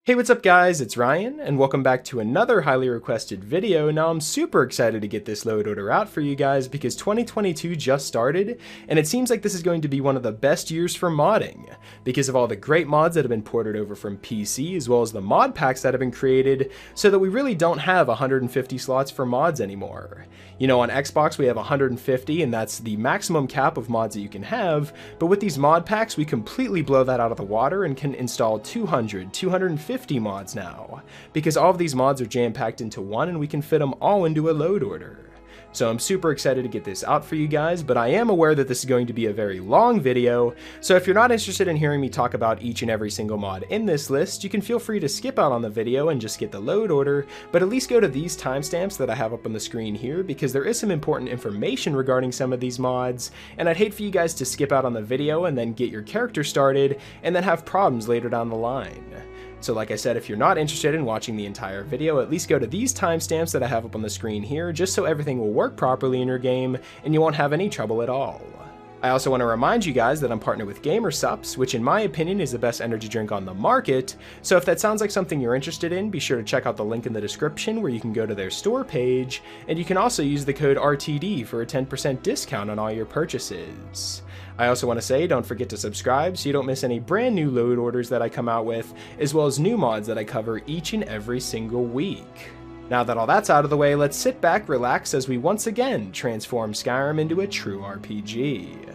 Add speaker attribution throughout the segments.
Speaker 1: Hey, what's up guys, it's Ryan, and welcome back to another highly requested video. Now I'm super excited to get this load order out for you guys because 2022 just started, and it seems like this is going to be one of the best years for modding, because of all the great mods that have been ported over from PC, as well as the mod packs that have been created, so that we really don't have 150 slots for mods anymore. You know, on Xbox we have 150, and that's the maximum cap of mods that you can have, but with these mod packs we completely blow that out of the water and can install 200, 250 mods now, because all of these mods are jam-packed into one and we can fit them all into a load order. So I'm super excited to get this out for you guys, but I am aware that this is going to be a very long video, so if you're not interested in hearing me talk about each and every single mod in this list, you can feel free to skip out on the video and just get the load order, but at least go to these timestamps that I have up on the screen here, because there is some important information regarding some of these mods, and I'd hate for you guys to skip out on the video and then get your character started, and then have problems later down the line. So like I said, if you're not interested in watching the entire video, at least go to these timestamps that I have up on the screen here, just so everything will work properly in your game and you won't have any trouble at all. I also want to remind you guys that I'm partnered with USSEP, which in my opinion is the best energy drink on the market, so if that sounds like something you're interested in, be sure to check out the link in the description where you can go to their store page, and you can also use the code RTD for a 10% discount on all your purchases. I also want to say, don't forget to subscribe so you don't miss any brand new load orders that I come out with, as well as new mods that I cover each and every single week. Now that all that's out of the way, let's sit back, relax as we once again transform Skyrim into a true RPG.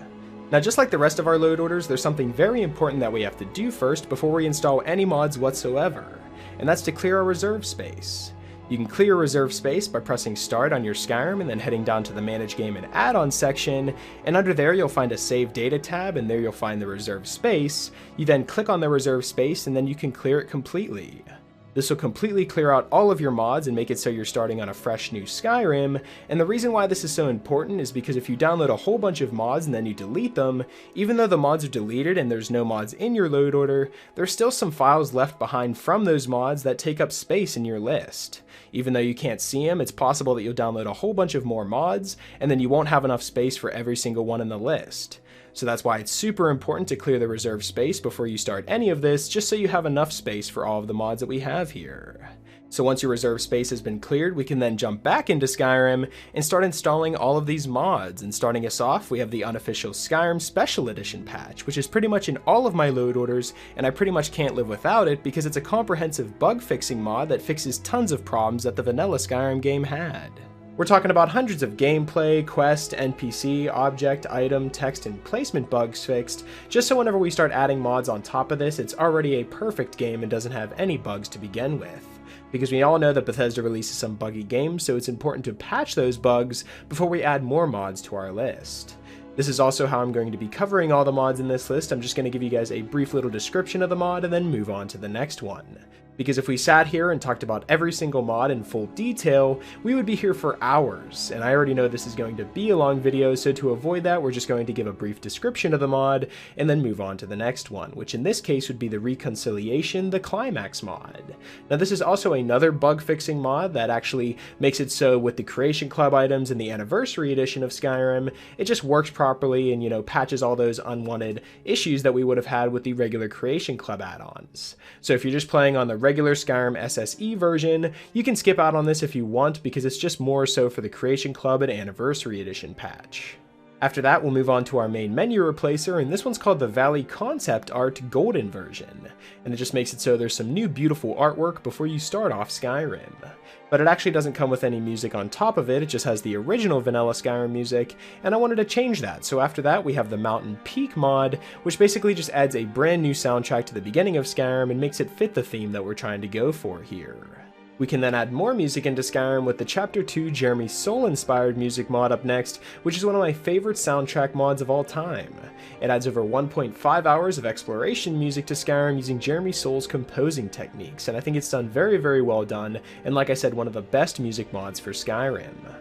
Speaker 1: Now just like the rest of our load orders, there's something very important that we have to do first before we install any mods whatsoever, and that's to clear our reserve space. You can clear reserve space by pressing start on your Skyrim and then heading down to the manage game and add-on section, and under there you'll find a save data tab, and there you'll find the reserve space. You then click on the reserve space and then you can clear it completely. This will completely clear out all of your mods and make it so you're starting on a fresh new Skyrim, and the reason why this is so important is because if you download a whole bunch of mods and then you delete them, even though the mods are deleted and there's no mods in your load order, there's still some files left behind from those mods that take up space in your list. Even though you can't see them, it's possible that you'll download a whole bunch of more mods, and then you won't have enough space for every single one in the list. So that's why it's super important to clear the reserve space before you start any of this, just so you have enough space for all of the mods that we have here. So once your reserve space has been cleared, we can then jump back into Skyrim and start installing all of these mods. And starting us off, we have the Unofficial Skyrim Special Edition patch, which is pretty much in all of my load orders, and I pretty much can't live without it because it's a comprehensive bug fixing mod that fixes tons of problems that the vanilla Skyrim game had. We're talking about hundreds of gameplay, quest, NPC, object, item, text, and placement bugs fixed, just so whenever we start adding mods on top of this, it's already a perfect game and doesn't have any bugs to begin with. Because we all know that Bethesda releases some buggy games, so it's important to patch those bugs before we add more mods to our list. This is also how I'm going to be covering all the mods in this list. I'm just going to give you guys a brief little description of the mod and then move on to the next one. Because if we sat here and talked about every single mod in full detail, we would be here for hours, and I already know this is going to be a long video, so to avoid that, we're just going to give a brief description of the mod, and then move on to the next one, which in this case would be the Reconciliation, the Climax mod. Now this is also another bug-fixing mod that actually makes it so with the Creation Club items in the Anniversary Edition of Skyrim, it just works properly and, you know, patches all those unwanted issues that we would have had with the regular Creation Club add-ons. So if you're just playing on the regular Skyrim SSE version, you can skip out on this if you want because it's just more so for the Creation Club and Anniversary Edition patch. After that, we'll move on to our main menu replacer, and this one's called the Valley Concept Art Golden version, and it just makes it so there's some new beautiful artwork before you start off Skyrim. But it actually doesn't come with any music on top of it, it just has the original vanilla Skyrim music, and I wanted to change that, so after that we have the Mountain Peak mod, which basically just adds a brand new soundtrack to the beginning of Skyrim and makes it fit the theme that we're trying to go for here. We can then add more music into Skyrim with the Chapter 2 Jeremy Soule inspired music mod up next, which is one of my favorite soundtrack mods of all time. It adds over 1.5 hours of exploration music to Skyrim using Jeremy Soule's composing techniques, and I think it's done very, very well done, and like I said, one of the best music mods for Skyrim.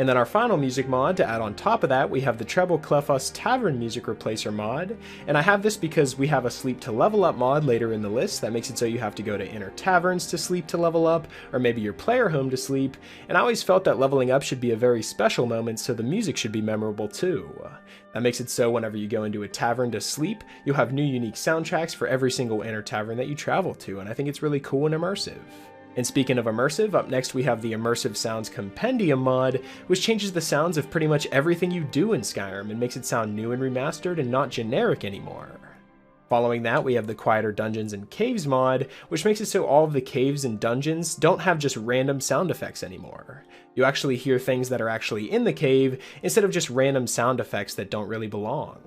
Speaker 1: And then our final music mod to add on top of that, we have the Treble Clefas Tavern music replacer mod, and I have this because we have a sleep to level up mod later in the list that makes it so you have to go to inner taverns to sleep to level up, or maybe your player home to sleep, and I always felt that leveling up should be a very special moment, so the music should be memorable too. That makes it so whenever you go into a tavern to sleep, you'll have new unique soundtracks for every single inner tavern that you travel to, and I think it's really cool and immersive. And speaking of immersive, up next we have the Immersive Sounds Compendium mod, which changes the sounds of pretty much everything you do in Skyrim and makes it sound new and remastered and not generic anymore. Following that, we have the Quieter Dungeons and Caves mod, which makes it so all of the caves and dungeons don't have just random sound effects anymore. You actually hear things that are actually in the cave instead of just random sound effects that don't really belong.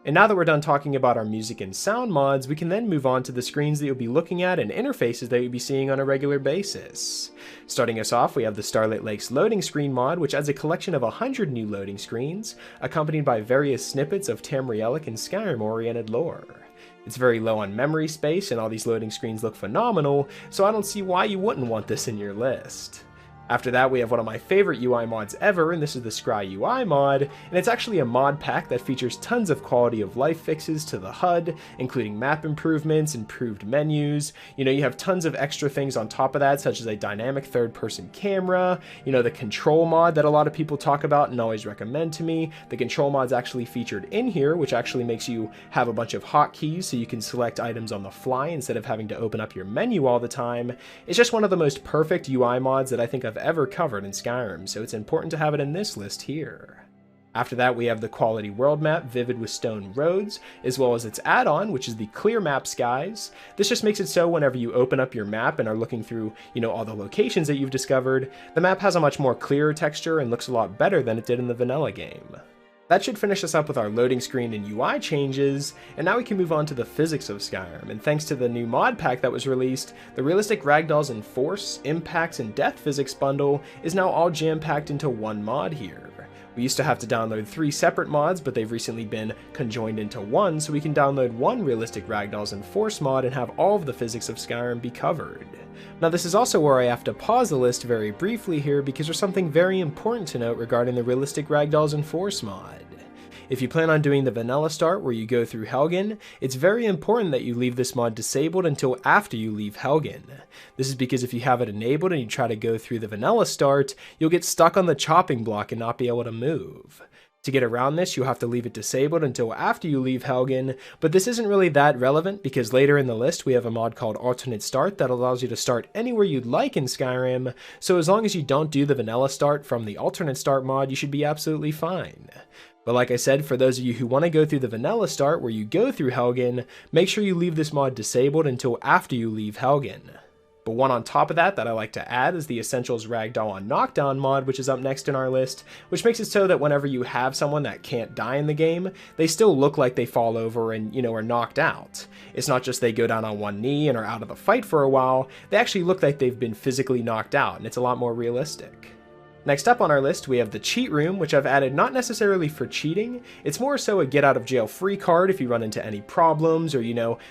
Speaker 1: And now that we're done talking about our music and sound mods, we can then move on to the screens that you'll be looking at and interfaces that you'll be seeing on a regular basis. Starting us off, we have the Starlit Lakes loading screen mod, which adds a collection of 100 new loading screens, accompanied by various snippets of Tamrielic and Skyrim-oriented lore. It's very low on memory space, and all these loading screens look phenomenal, so I don't see why you wouldn't want this in your list. After that, we have one of my favorite UI mods ever, and this is the ScryUI mod, and it's actually a mod pack that features tons of quality of life fixes to the HUD, including map improvements, improved menus. You have tons of extra things on top of that, such as a dynamic third-person camera, the control mod that a lot of people talk about and always recommend to me. The control mod's actually featured in here, which actually makes you have a bunch of hotkeys so you can select items on the fly instead of having to open up your menu all the time. It's just one of the most perfect UI mods that I think I've ever covered in Skyrim, so it's important to have it in this list here. After that, we have the quality world map, vivid with stone roads, as well as its add-on, which is the clear map skies. This just makes it so whenever you open up your map and are looking through, all the locations that you've discovered, the map has a much more clearer texture and looks a lot better than it did in the vanilla game. That should finish us up with our loading screen and UI changes, and now we can move on to the physics of Skyrim, and thanks to the new mod pack that was released, the realistic Ragdolls and Force, Impacts, and Death physics bundle is now all jam-packed into one mod here. We used to have to download 3 separate mods, but they've recently been conjoined into one, so we can download one realistic Ragdolls and Force mod and have all of the physics of Skyrim be covered. Now this is also where I have to pause the list very briefly here because there's something very important to note regarding the realistic Ragdolls and Force mod. If you plan on doing the vanilla start where you go through Helgen, it's very important that you leave this mod disabled until after you leave Helgen. This is because if you have it enabled and you try to go through the vanilla start, you'll get stuck on the chopping block and not be able to move. To get around this, you'll have to leave it disabled until after you leave Helgen, but this isn't really that relevant because later in the list we have a mod called Alternate Start that allows you to start anywhere you'd like in Skyrim, so as long as you don't do the vanilla start from the Alternate Start mod, you should be absolutely fine. But like I said, for those of you who want to go through the vanilla start where you go through Helgen, make sure you leave this mod disabled until after you leave Helgen. But one on top of that I like to add is the Essentials Ragdoll on Knockdown mod, which is up next in our list, which makes it so that whenever you have someone that can't die in the game, they still look like they fall over and, are knocked out. It's not just they go down on one knee and are out of the fight for a while, they actually look like they've been physically knocked out, and it's a lot more realistic. Next up on our list, we have the cheat room, which I've added not necessarily for cheating, it's more so a get out of jail free card if you run into any problems, or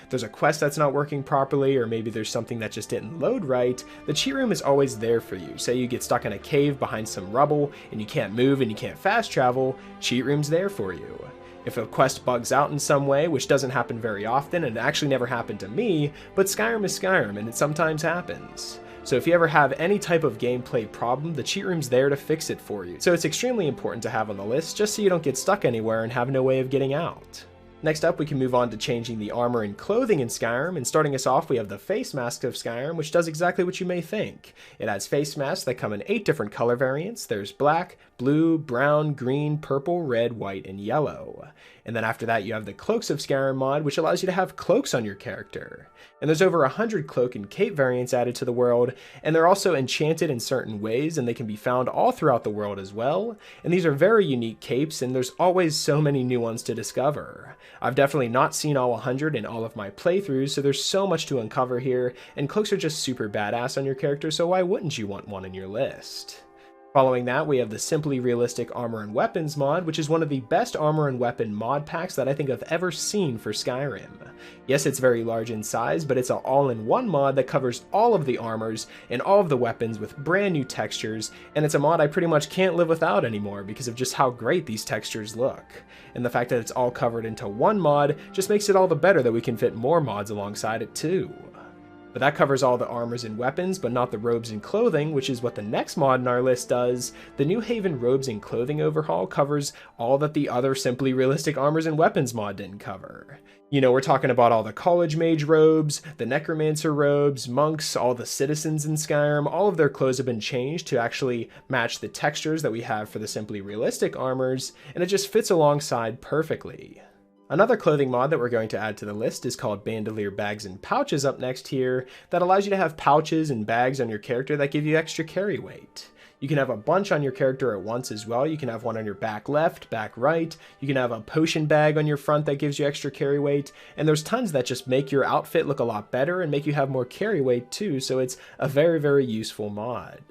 Speaker 1: there's a quest that's not working properly, or maybe there's something that just didn't load right. The cheat room is always there for you. Say you get stuck in a cave behind some rubble, and you can't move and you can't fast travel, cheat room's there for you. If a quest bugs out in some way, which doesn't happen very often, and it actually never happened to me, but Skyrim is Skyrim, and it sometimes happens. So if you ever have any type of gameplay problem, the cheat room's there to fix it for you. So it's extremely important to have on the list, just so you don't get stuck anywhere and have no way of getting out. Next up, we can move on to changing the armor and clothing in Skyrim, and starting us off, we have the face mask of Skyrim, which does exactly what you may think. It has face masks that come in 8 different color variants. There's black, blue, brown, green, purple, red, white, and yellow. And then after that, you have the Cloaks of Skyrim mod, which allows you to have cloaks on your character. And there's over 100 cloak and cape variants added to the world, and they're also enchanted in certain ways, and they can be found all throughout the world as well. And these are very unique capes, and there's always so many new ones to discover. I've definitely not seen all 100 in all of my playthroughs, so there's so much to uncover here, and cloaks are just super badass on your character, so why wouldn't you want one in your list? Following that, we have the Simply Realistic Armor and Weapons mod, which is one of the best armor and weapon mod packs that I think I've ever seen for Skyrim. Yes, it's very large in size, but it's an all-in-one mod that covers all of the armors and all of the weapons with brand new textures, and it's a mod I pretty much can't live without anymore because of just how great these textures look. And the fact that it's all covered into one mod just makes it all the better that we can fit more mods alongside it too. But that covers all the armors and weapons, but not the robes and clothing, which is what the next mod in our list does. The New Haven robes and clothing overhaul covers all that the other Simply Realistic Armors and Weapons mod didn't cover. You know, we're talking about all the college mage robes, the necromancer robes, monks, all the citizens in Skyrim. All of their clothes have been changed to actually match the textures that we have for the Simply Realistic armors, and it just fits alongside perfectly. Another clothing mod that we're going to add to the list is called Bandolier Bags and Pouches up next here, that allows you to have pouches and bags on your character that give you extra carry weight. You can have a bunch on your character at once as well. You can have one on your back left, back right. You can have a potion bag on your front that gives you extra carry weight. And there's tons that just make your outfit look a lot better and make you have more carry weight too, so it's a very, very useful mod.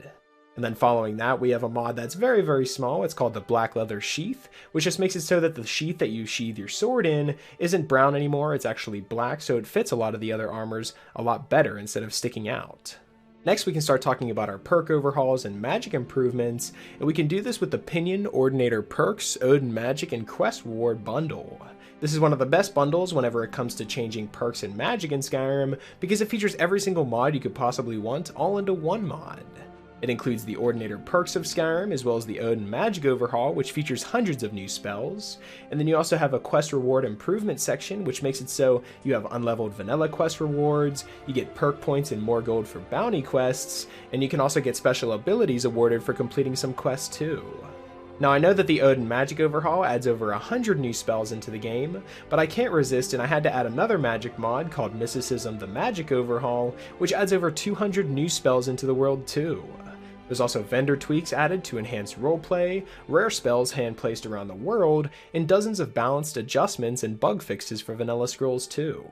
Speaker 1: And then following that, we have a mod that's very, very small. It's called the Black Leather Sheath, which just makes it so that the sheath that you sheathe your sword in isn't brown anymore, it's actually black, so it fits a lot of the other armors a lot better instead of sticking out. Next, we can start talking about our perk overhauls and magic improvements, and we can do this with the Pinion, Ordinator Perks, Odin Magic, and Quest Reward bundle. This is one of the best bundles whenever it comes to changing perks and magic in Skyrim, because it features every single mod you could possibly want all into one mod. It includes the Ordinator Perks of Skyrim, as well as the Odin Magic Overhaul, which features hundreds of new spells. And then you also have a Quest Reward Improvement section, which makes it so you have unleveled vanilla quest rewards, you get perk points and more gold for bounty quests, and you can also get special abilities awarded for completing some quests too. Now I know that the Odin Magic Overhaul adds over 100 new spells into the game, but I can't resist and I had to add another magic mod called Mysticism the Magic Overhaul, which adds over 200 new spells into the world too. There's also vendor tweaks added to enhance roleplay, rare spells hand-placed around the world, and dozens of balanced adjustments and bug fixes for vanilla scrolls too.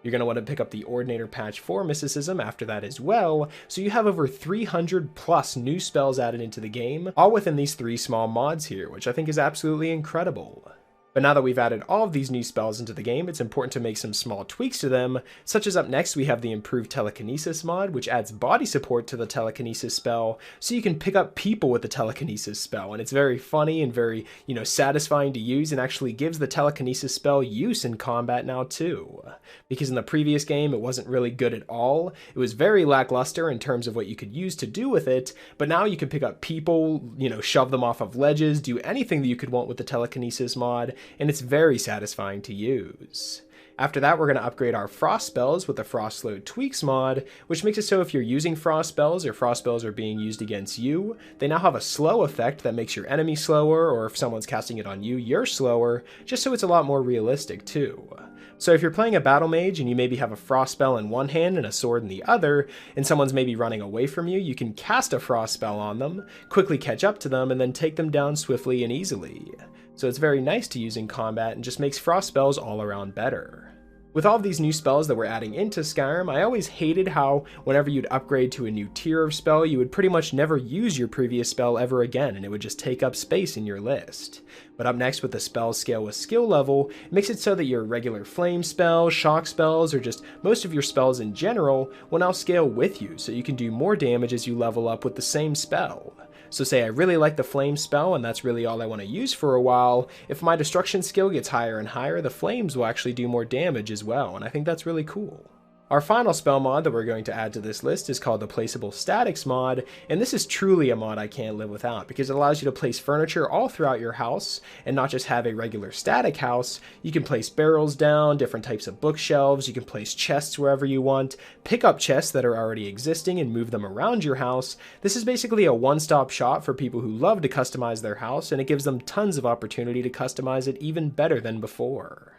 Speaker 1: You're going to want to pick up the Ordinator patch for Mysticism after that as well, so you have over 300 plus new spells added into the game, all within these 3 small mods here, which I think is absolutely incredible. But now that we've added all of these new spells into the game, it's important to make some small tweaks to them, such as up next we have the improved Telekinesis mod, which adds body support to the Telekinesis spell, so you can pick up people with the Telekinesis spell, and it's very funny and very, satisfying to use, and actually gives the Telekinesis spell use in combat now too. Because in the previous game it wasn't really good at all, it was very lackluster in terms of what you could use to do with it, but now you can pick up people, shove them off of ledges, do anything that you could want with the Telekinesis mod, and it's very satisfying to use. After that, we're going to upgrade our frost spells with the Frost Slow Tweaks mod, which makes it so if you're using frost spells or frost spells are being used against you, they now have a slow effect that makes your enemy slower, or if someone's casting it on you, you're slower, just so it's a lot more realistic too. So if you're playing a battle mage and you maybe have a frost spell in one hand and a sword in the other, and someone's maybe running away from you, you can cast a frost spell on them, quickly catch up to them, and then take them down swiftly and easily. So it's very nice to use in combat and just makes frost spells all around better. With all of these new spells that we're adding into Skyrim, I always hated how whenever you'd upgrade to a new tier of spell, you would pretty much never use your previous spell ever again, and it would just take up space in your list. But up next with the spells scale with skill level, it makes it so that your regular flame spells, shock spells, or just most of your spells in general will now scale with you, so you can do more damage as you level up with the same spell. So say I really like the flame spell and that's really all I want to use for a while, if my destruction skill gets higher and higher, the flames will actually do more damage as well, and I think that's really cool. Our final spell mod that we're going to add to this list is called the Placeable Statics mod, and this is truly a mod I can't live without because it allows you to place furniture all throughout your house and not just have a regular static house. You can place barrels down, different types of bookshelves, you can place chests wherever you want, pick up chests that are already existing and move them around your house. This is basically a one-stop shop for people who love to customize their house, and it gives them tons of opportunity to customize it even better than before.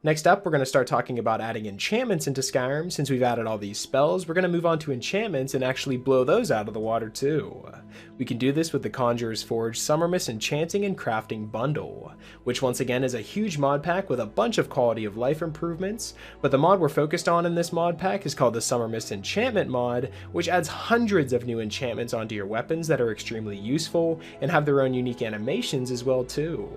Speaker 1: Next up, we're going to start talking about adding enchantments into Skyrim. Since we've added all these spells, we're going to move on to enchantments and actually blow those out of the water too. We can do this with the Conjurer's Forge Summermist Enchanting and Crafting Bundle, which once again is a huge mod pack with a bunch of quality of life improvements, but the mod we're focused on in this mod pack is called the Summermist Enchantment mod, which adds hundreds of new enchantments onto your weapons that are extremely useful and have their own unique animations as well too.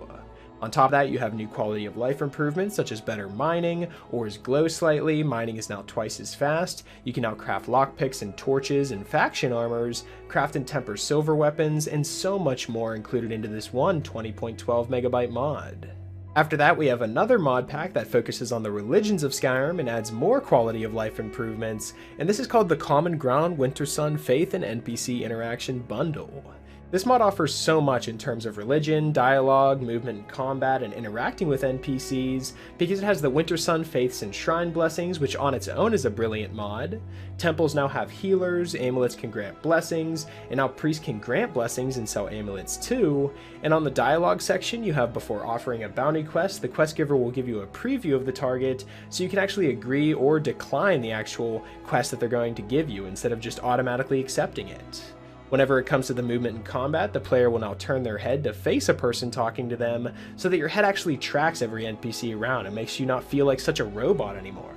Speaker 1: On top of that, you have new quality of life improvements such as better mining, ores glow slightly, mining is now twice as fast, you can now craft lockpicks and torches and faction armors, craft and temper silver weapons, and so much more included into this one 20.12 megabyte mod. After that, we have another mod pack that focuses on the religions of Skyrim and adds more quality of life improvements, and this is called the Common Ground Winter Sun Faith and NPC Interaction Bundle. This mod offers so much in terms of religion, dialogue, movement and combat, and interacting with NPCs, because it has the Winter Sun Faiths and Shrine Blessings, which on its own is a brilliant mod. Temples now have healers, amulets can grant blessings, and now priests can grant blessings and sell amulets too. And on the dialogue section, you have before offering a bounty quest, the quest giver will give you a preview of the target, so you can actually agree or decline the actual quest that they're going to give you, instead of just automatically accepting it. Whenever it comes to the movement and combat, the player will now turn their head to face a person talking to them, so that your head actually tracks every NPC around and makes you not feel like such a robot anymore.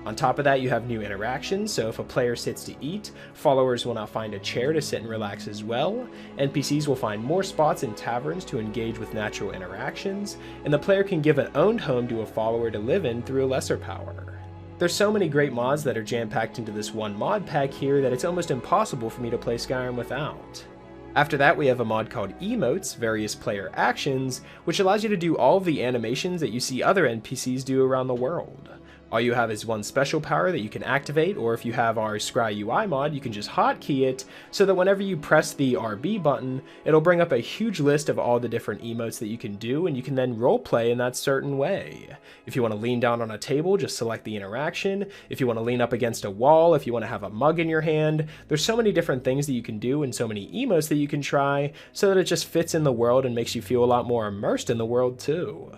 Speaker 1: On top of that, you have new interactions, so if a player sits to eat, followers will now find a chair to sit and relax as well, NPCs will find more spots in taverns to engage with natural interactions, and the player can give an owned home to a follower to live in through a lesser power. There's so many great mods that are jam-packed into this one mod pack here that it's almost impossible for me to play Skyrim without. After that, we have a mod called Emotes, Various Player Actions, which allows you to do all of the animations that you see other NPCs do around the world. All you have is one special power that you can activate, or if you have our ScryUI mod, you can just hotkey it, so that whenever you press the RB button, it'll bring up a huge list of all the different emotes that you can do, and you can then roleplay in that certain way. If you want to lean down on a table, just select the interaction. If you want to lean up against a wall, if you want to have a mug in your hand, there's so many different things that you can do and so many emotes that you can try, so that it just fits in the world and makes you feel a lot more immersed in the world too.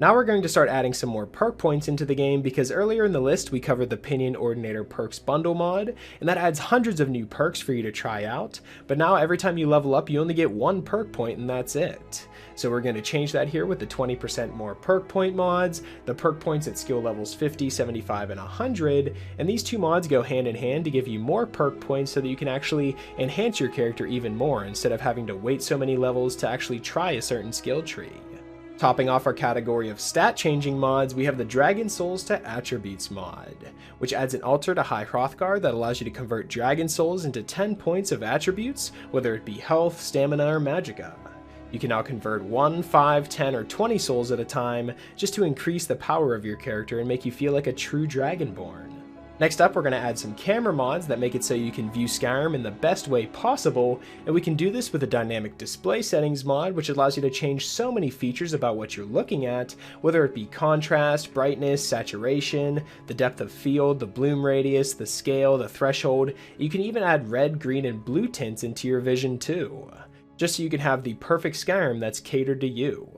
Speaker 1: Now we're going to start adding some more perk points into the game, because earlier in the list we covered the Pinion Ordinator Perks Bundle mod, and that adds hundreds of new perks for you to try out, but now every time you level up you only get one perk point and that's it. So we're going to change that here with the 20% more perk point mods, the perk points at skill levels 50, 75, and 100, and these two mods go hand in hand to give you more perk points so that you can actually enhance your character even more instead of having to wait so many levels to actually try a certain skill tree. Topping off our category of stat changing mods, we have the Dragon Souls to Attributes mod, which adds an altar to High Hrothgar that allows you to convert Dragon Souls into 10 points of attributes, whether it be health, stamina, or magicka. You can now convert 1, 5, 10, or 20 souls at a time, just to increase the power of your character and make you feel like a true Dragonborn. Next up, we're going to add some camera mods that make it so you can view Skyrim in the best way possible, and we can do this with a dynamic display settings mod, which allows you to change so many features about what you're looking at, whether it be contrast, brightness, saturation, the depth of field, the bloom radius, the scale, the threshold. You can even add red, green, and blue tints into your vision too, just so you can have the perfect Skyrim that's catered to you.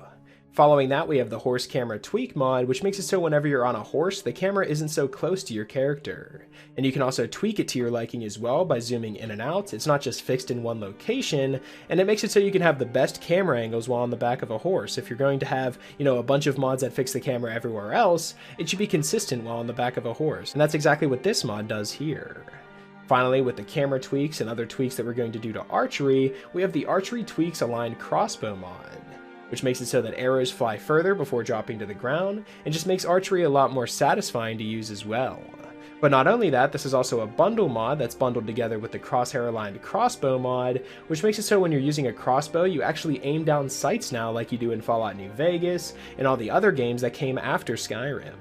Speaker 1: Following that, we have the Horse Camera Tweak mod, which makes it so whenever you're on a horse, the camera isn't so close to your character. And you can also tweak it to your liking as well by zooming in and out. It's not just fixed in one location, and it makes it so you can have the best camera angles while on the back of a horse. If you're going to have, a bunch of mods that fix the camera everywhere else, it should be consistent while on the back of a horse. And that's exactly what this mod does here. Finally, with the camera tweaks and other tweaks that we're going to do to archery, we have the Archery Tweaks Aligned Crossbow mod, which makes it so that arrows fly further before dropping to the ground, and just makes archery a lot more satisfying to use as well. But not only that, this is also a bundle mod that's bundled together with the Crosshair Aligned Crossbow mod, which makes it so when you're using a crossbow, you actually aim down sights now like you do in Fallout New Vegas and all the other games that came after Skyrim.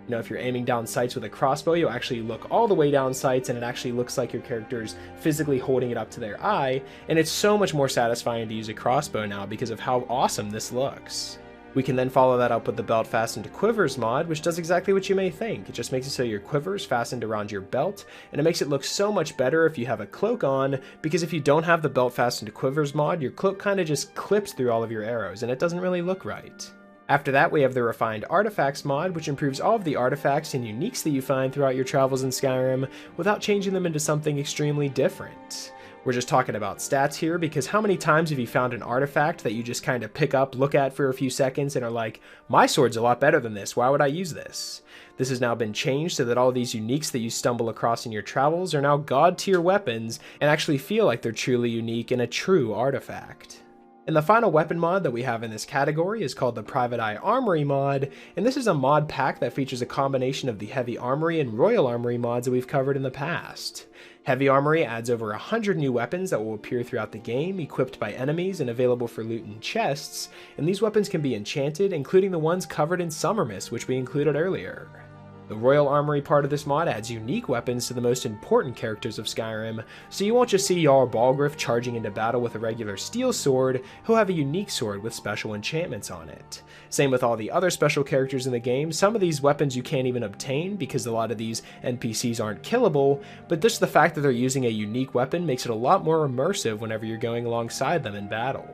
Speaker 1: If you're aiming down sights with a crossbow, you'll actually look all the way down sights, and it actually looks like your character's physically holding it up to their eye, and it's so much more satisfying to use a crossbow now because of how awesome this looks. We can then follow that up with the Belt Fastened to Quivers mod, which does exactly what you may think. It just makes it so your quiver is fastened around your belt, and it makes it look so much better if you have a cloak on, because if you don't have the Belt Fastened to Quivers mod, your cloak kind of just clips through all of your arrows, and it doesn't really look right. After that, we have the Refined Artifacts mod, which improves all of the artifacts and uniques that you find throughout your travels in Skyrim without changing them into something extremely different. We're just talking about stats here, because how many times have you found an artifact that you just kind of pick up, look at for a few seconds, and are like, my sword's a lot better than this, why would I use this? This has now been changed so that all these uniques that you stumble across in your travels are now god tier weapons and actually feel like they're truly unique and a true artifact. And the final weapon mod that we have in this category is called the Private Eye Armory mod, and this is a mod pack that features a combination of the Heavy Armory and Royal Armory mods that we've covered in the past. Heavy Armory adds over 100 new weapons that will appear throughout the game, equipped by enemies and available for loot in chests, and these weapons can be enchanted, including the ones covered in Summer Mist, which we included earlier. The Royal Armory part of this mod adds unique weapons to the most important characters of Skyrim, so you won't just see Jarl Balgruuf charging into battle with a regular steel sword, he'll have a unique sword with special enchantments on it. Same with all the other special characters in the game. Some of these weapons you can't even obtain because a lot of these NPCs aren't killable, but just the fact that they're using a unique weapon makes it a lot more immersive whenever you're going alongside them in battle.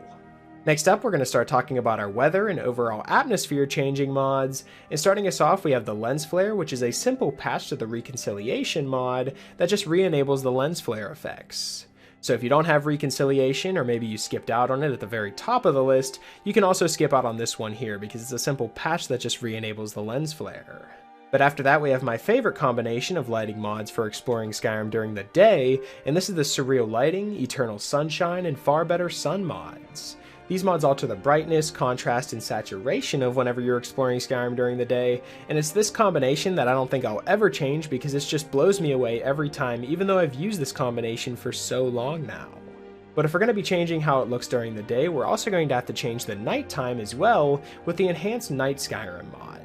Speaker 1: Next up, we're going to start talking about our weather and overall atmosphere changing mods, and starting us off we have the Lens Flare, which is a simple patch to the Reconciliation mod that just re-enables the lens flare effects. So if you don't have Reconciliation, or maybe you skipped out on it at the very top of the list, you can also skip out on this one here because it's a simple patch that just re-enables the lens flare. But after that, we have my favorite combination of lighting mods for exploring Skyrim during the day, and this is the Surreal Lighting, Eternal Sunshine, and Far Better Sun mods. These mods alter the brightness, contrast, and saturation of whenever you're exploring Skyrim during the day, and it's this combination that I don't think I'll ever change because it just blows me away every time, even though I've used this combination for so long now. But if we're going to be changing how it looks during the day, we're also going to have to change the nighttime as well with the Enhanced Night Skyrim mod.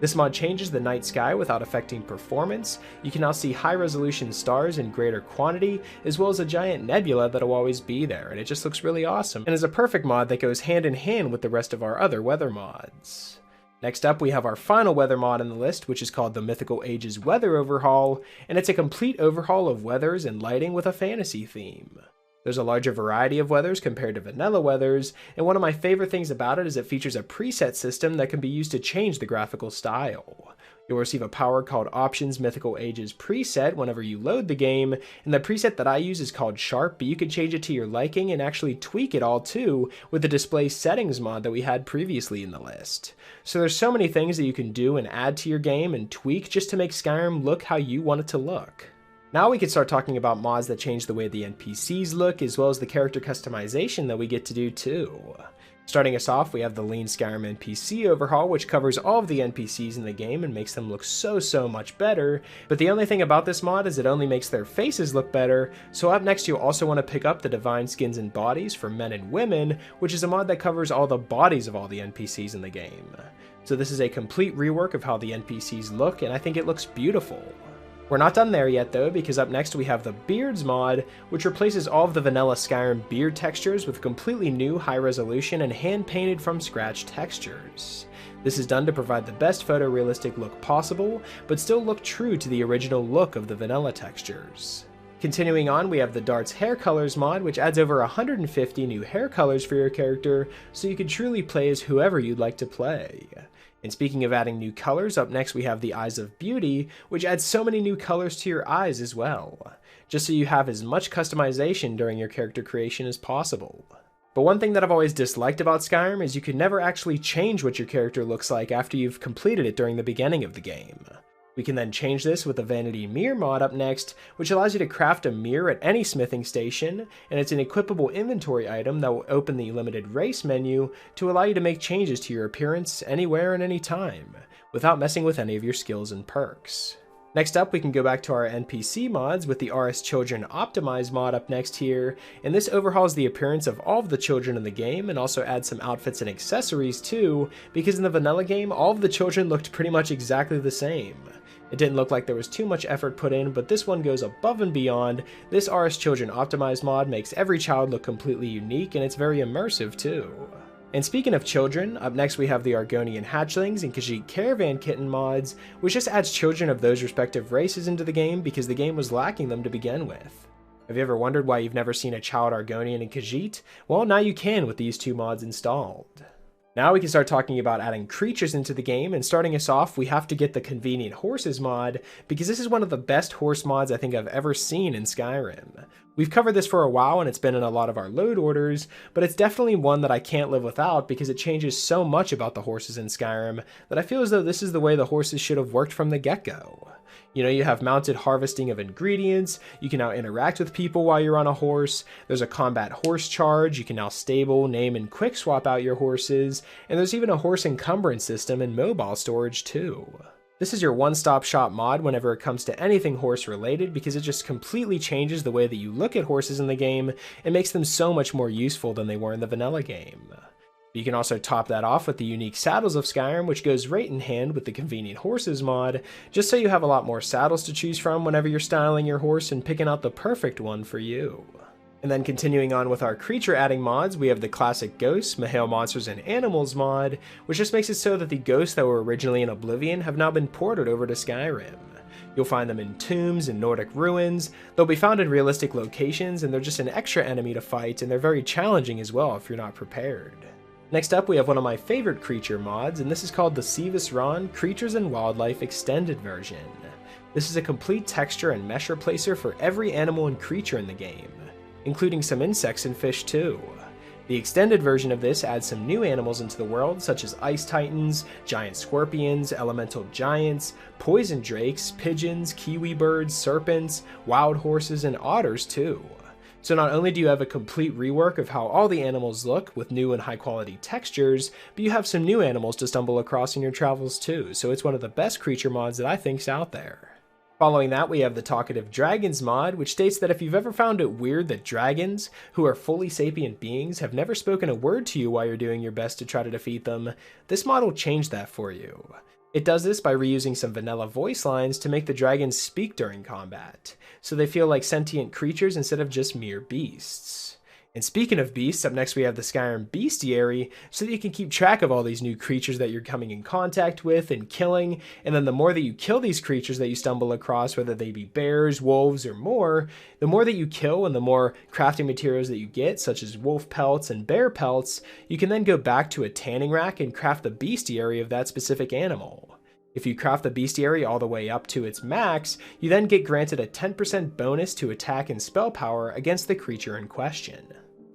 Speaker 1: This mod changes the night sky without affecting performance. You can now see high-resolution stars in greater quantity, as well as a giant nebula that'll always be there, and it just looks really awesome, and is a perfect mod that goes hand in hand with the rest of our other weather mods. Next up, we have our final weather mod in the list, which is called the Mythical Ages Weather Overhaul, and it's a complete overhaul of weathers and lighting with a fantasy theme. There's a larger variety of weathers compared to vanilla weathers, and one of my favorite things about it is it features a preset system that can be used to change the graphical style. You'll receive a power called Options Mythical Ages preset whenever you load the game, and the preset that I use is called Sharp, but you can change it to your liking and actually tweak it all too with the Display Settings mod that we had previously in the list. So there's so many things that you can do and add to your game and tweak just to make Skyrim look how you want it to look. Now we can start talking about mods that change the way the NPCs look, as well as the character customization that we get to do too. Starting us off, we have the Lean Skyrim NPC overhaul, which covers all of the NPCs in the game and makes them look so much better, but the only thing about this mod is it only makes their faces look better, so up next you'll also want to pick up the Divine Skins and Bodies for men and women, which is a mod that covers all the bodies of all the NPCs in the game. So this is a complete rework of how the NPCs look, and I think it looks beautiful. We're not done there yet though, because up next we have the Beards mod, which replaces all of the vanilla Skyrim beard textures with completely new high resolution and hand-painted from scratch textures. This is done to provide the best photorealistic look possible, but still look true to the original look of the vanilla textures. Continuing on, we have the Darts Hair Colors mod, which adds over 150 new hair colors for your character, so you can truly play as whoever you'd like to play. And speaking of adding new colors, up next we have the Eyes of Beauty, which adds so many new colors to your eyes as well, just so you have as much customization during your character creation as possible. But one thing that I've always disliked about Skyrim is you can never actually change what your character looks like after you've completed it during the beginning of the game. We can then change this with the Vanity Mirror mod up next, which allows you to craft a mirror at any smithing station, and it's an equipable inventory item that will open the limited race menu to allow you to make changes to your appearance anywhere and anytime, without messing with any of your skills and perks. Next up, we can go back to our NPC mods with the RS Children Optimize mod up next here, and this overhauls the appearance of all of the children in the game and also adds some outfits and accessories too, because in the vanilla game, all of the children looked pretty much exactly the same. It didn't look like there was too much effort put in, but this one goes above and beyond. This RS Children Optimize mod makes every child look completely unique, and it's very immersive too. And speaking of children, up next we have the Argonian Hatchlings and Khajiit Caravan Kitten mods, which just adds children of those respective races into the game because the game was lacking them to begin with. Have you ever wondered why you've never seen a child Argonian and Khajiit? Well, now you can with these two mods installed. Now we can start talking about adding creatures into the game, and starting us off, we have to get the Convenient Horses mod, because this is one of the best horse mods I think I've ever seen in Skyrim. We've covered this for a while and it's been in a lot of our load orders, but it's definitely one that I can't live without because it changes so much about the horses in Skyrim that I feel as though this is the way the horses should have worked from the get-go. You know, you have mounted harvesting of ingredients, you can now interact with people while you're on a horse, there's a combat horse charge, you can now stable, name, and quick swap out your horses, and there's even a horse encumbrance system and mobile storage too. This is your one-stop shop mod whenever it comes to anything horse related because it just completely changes the way that you look at horses in the game and makes them so much more useful than they were in the vanilla game. You can also top that off with the unique Saddles of Skyrim, which goes right in hand with the Convenient Horses mod, just so you have a lot more saddles to choose from whenever you're styling your horse and picking out the perfect one for you. And then continuing on with our creature adding mods, we have the classic Ghosts, Mahale Monsters, and Animals mod, which just makes it so that the ghosts that were originally in Oblivion have now been ported over to Skyrim. You'll find them in tombs and Nordic ruins, they'll be found in realistic locations, and they're just an extra enemy to fight, and they're very challenging as well if you're not prepared. Next up, we have one of my favorite creature mods, and this is called the Civis Ron Creatures and Wildlife Extended version. This is a complete texture and mesh replacer for every animal and creature in the game, including some insects and fish too. The extended version of this adds some new animals into the world, such as ice titans, giant scorpions, elemental giants, poison drakes, pigeons, kiwi birds, serpents, wild horses, and otters too. So not only do you have a complete rework of how all the animals look with new and high quality textures, but you have some new animals to stumble across in your travels too, so it's one of the best creature mods that I think's out there. Following that, we have the Talkative Dragons mod, which states that if you've ever found it weird that dragons, who are fully sapient beings, have never spoken a word to you while you're doing your best to try to defeat them, this mod will change that for you. It does this by reusing some vanilla voice lines to make the dragons speak during combat, so they feel like sentient creatures instead of just mere beasts. And speaking of beasts, up next we have the Skyrim Bestiary, so that you can keep track of all these new creatures that you're coming in contact with and killing, and then the more that you kill these creatures that you stumble across, whether they be bears, wolves, or more, the more that you kill and the more crafting materials that you get, such as wolf pelts and bear pelts, you can then go back to a tanning rack and craft the bestiary of that specific animal. If you craft the bestiary all the way up to its max, you then get granted a 10% bonus to attack and spell power against the creature in question.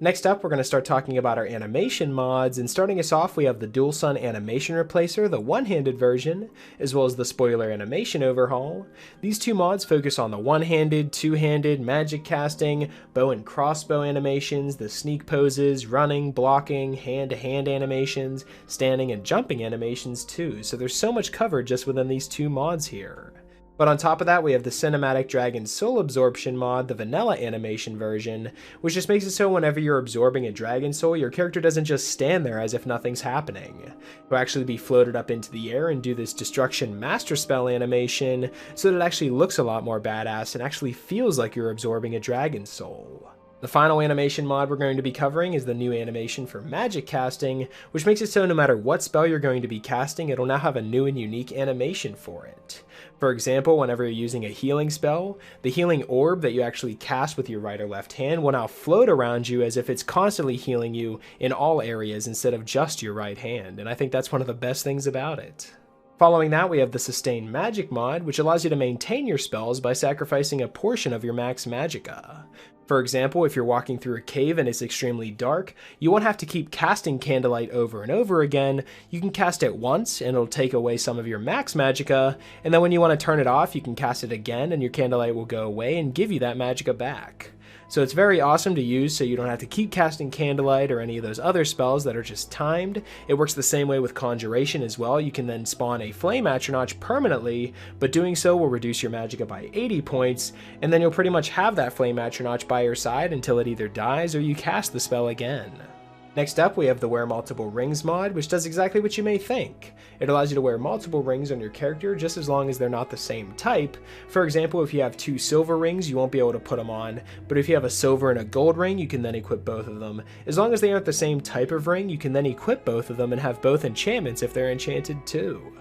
Speaker 1: Next up, we're going to start talking about our animation mods, and starting us off, we have the Dual Sun Animation Replacer, the one-handed version, as well as the Spoiler Animation Overhaul. These two mods focus on the one-handed, two-handed, magic casting, bow and crossbow animations, the sneak poses, running, blocking, hand-to-hand animations, standing and jumping animations too, so there's so much covered just within these two mods here. But on top of that, we have the Cinematic Dragon Soul Absorption mod, the vanilla animation version, which just makes it so whenever you're absorbing a dragon soul, your character doesn't just stand there as if nothing's happening. You'll actually be floated up into the air and do this Destruction Master Spell animation, so that it actually looks a lot more badass and actually feels like you're absorbing a dragon soul. The final animation mod we're going to be covering is the new animation for magic casting, which makes it so no matter what spell you're going to be casting, it'll now have a new and unique animation for it. For example, whenever you're using a healing spell, the healing orb that you actually cast with your right or left hand will now float around you as if it's constantly healing you in all areas instead of just your right hand, and I think that's one of the best things about it. Following that, we have the Sustain Magic mod, which allows you to maintain your spells by sacrificing a portion of your max magicka. For example, if you're walking through a cave and it's extremely dark, you won't have to keep casting Candlelight over and over again. You can cast it once and it'll take away some of your max magicka, and then when you want to turn it off, you can cast it again and your Candlelight will go away and give you that magicka back. So it's very awesome to use so you don't have to keep casting Candlelight or any of those other spells that are just timed. It works the same way with Conjuration as well. You can then spawn a Flame Atronach permanently, but doing so will reduce your magicka by 80 points, and then you'll pretty much have that Flame Atronach by your side until it either dies or you cast the spell again. Next up, we have the Wear Multiple Rings mod, which does exactly what you may think. It allows you to wear multiple rings on your character just as long as they're not the same type. For example, if you have 2 silver rings, you won't be able to put them on, but if you have a silver and a gold ring, you can then equip both of them. As long as they aren't the same type of ring, you can then equip both of them and have both enchantments if they're enchanted too.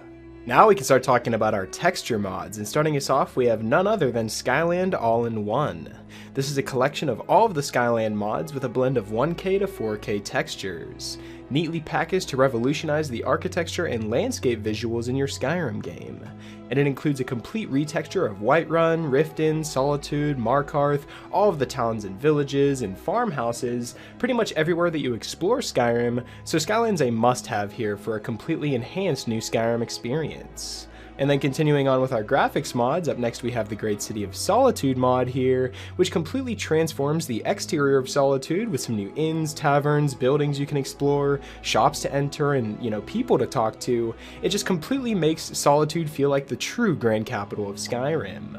Speaker 1: Now we can start talking about our texture mods, and starting us off, we have none other than Skyland All-in-One. This is a collection of all of the Skyland mods with a blend of 1K to 4K textures. neatly packaged to revolutionize the architecture and landscape visuals in your Skyrim game. And it includes a complete retexture of Whiterun, Riften, Solitude, Markarth, all of the towns and villages and farmhouses, pretty much everywhere that you explore Skyrim, so Skyland's a must-have here for a completely enhanced new Skyrim experience. And then continuing on with our graphics mods, up next we have the Great City of Solitude mod here, which completely transforms the exterior of Solitude with some new inns, taverns, buildings you can explore, shops to enter, and, people to talk to. It just completely makes Solitude feel like the true grand capital of Skyrim.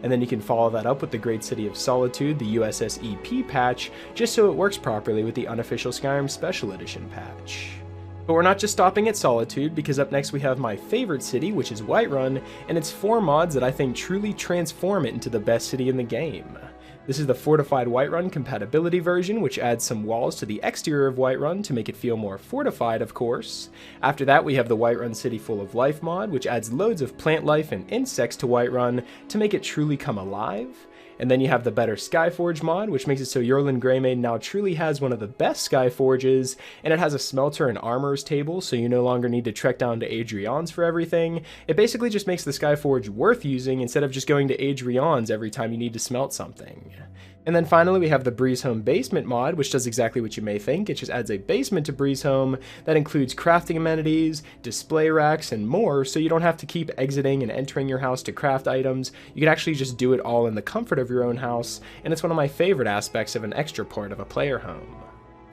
Speaker 1: And then you can follow that up with the Great City of Solitude, the USSEP patch, just so it works properly with the Unofficial Skyrim Special Edition patch. But we're not just stopping at Solitude, because up next we have my favorite city, which is Whiterun, and it's 4 mods that I think truly transform it into the best city in the game. This is the Fortified Whiterun compatibility version, which adds some walls to the exterior of Whiterun to make it feel more fortified, of course. After that, we have the Whiterun City Full of Life mod, which adds loads of plant life and insects to Whiterun to make it truly come alive. And then you have the Better Skyforge mod, which makes it so Yorlin Greymane now truly has one of the best Skyforges, and it has a smelter and armorer's table, so you no longer need to trek down to Adrian's for everything. It basically just makes the Skyforge worth using instead of just going to Adrian's every time you need to smelt something. And then finally we have the Breezehome Basement mod, which does exactly what you may think. It just adds a basement to Breezehome that includes crafting amenities, display racks, and more, so you don't have to keep exiting and entering your house to craft items. You can actually just do it all in the comfort of your own house, and it's one of my favorite aspects of an extra part of a player home.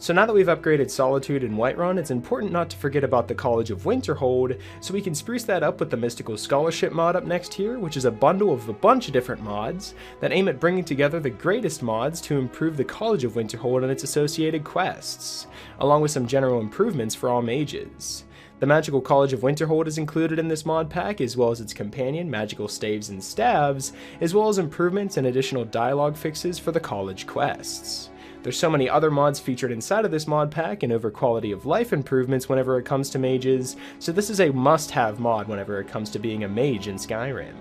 Speaker 1: So now that we've upgraded Solitude and Whiterun, it's important not to forget about the College of Winterhold, so we can spruce that up with the Mystical Scholarship mod up next here, which is a bundle of a bunch of different mods that aim at bringing together the greatest mods to improve the College of Winterhold and its associated quests, along with some general improvements for all mages. The Magical College of Winterhold is included in this mod pack, as well as its companion, Magical Staves and Staves, as well as improvements and additional dialogue fixes for the college quests. There's so many other mods featured inside of this mod pack, and over quality of life improvements whenever it comes to mages, so this is a must-have mod whenever it comes to being a mage in Skyrim.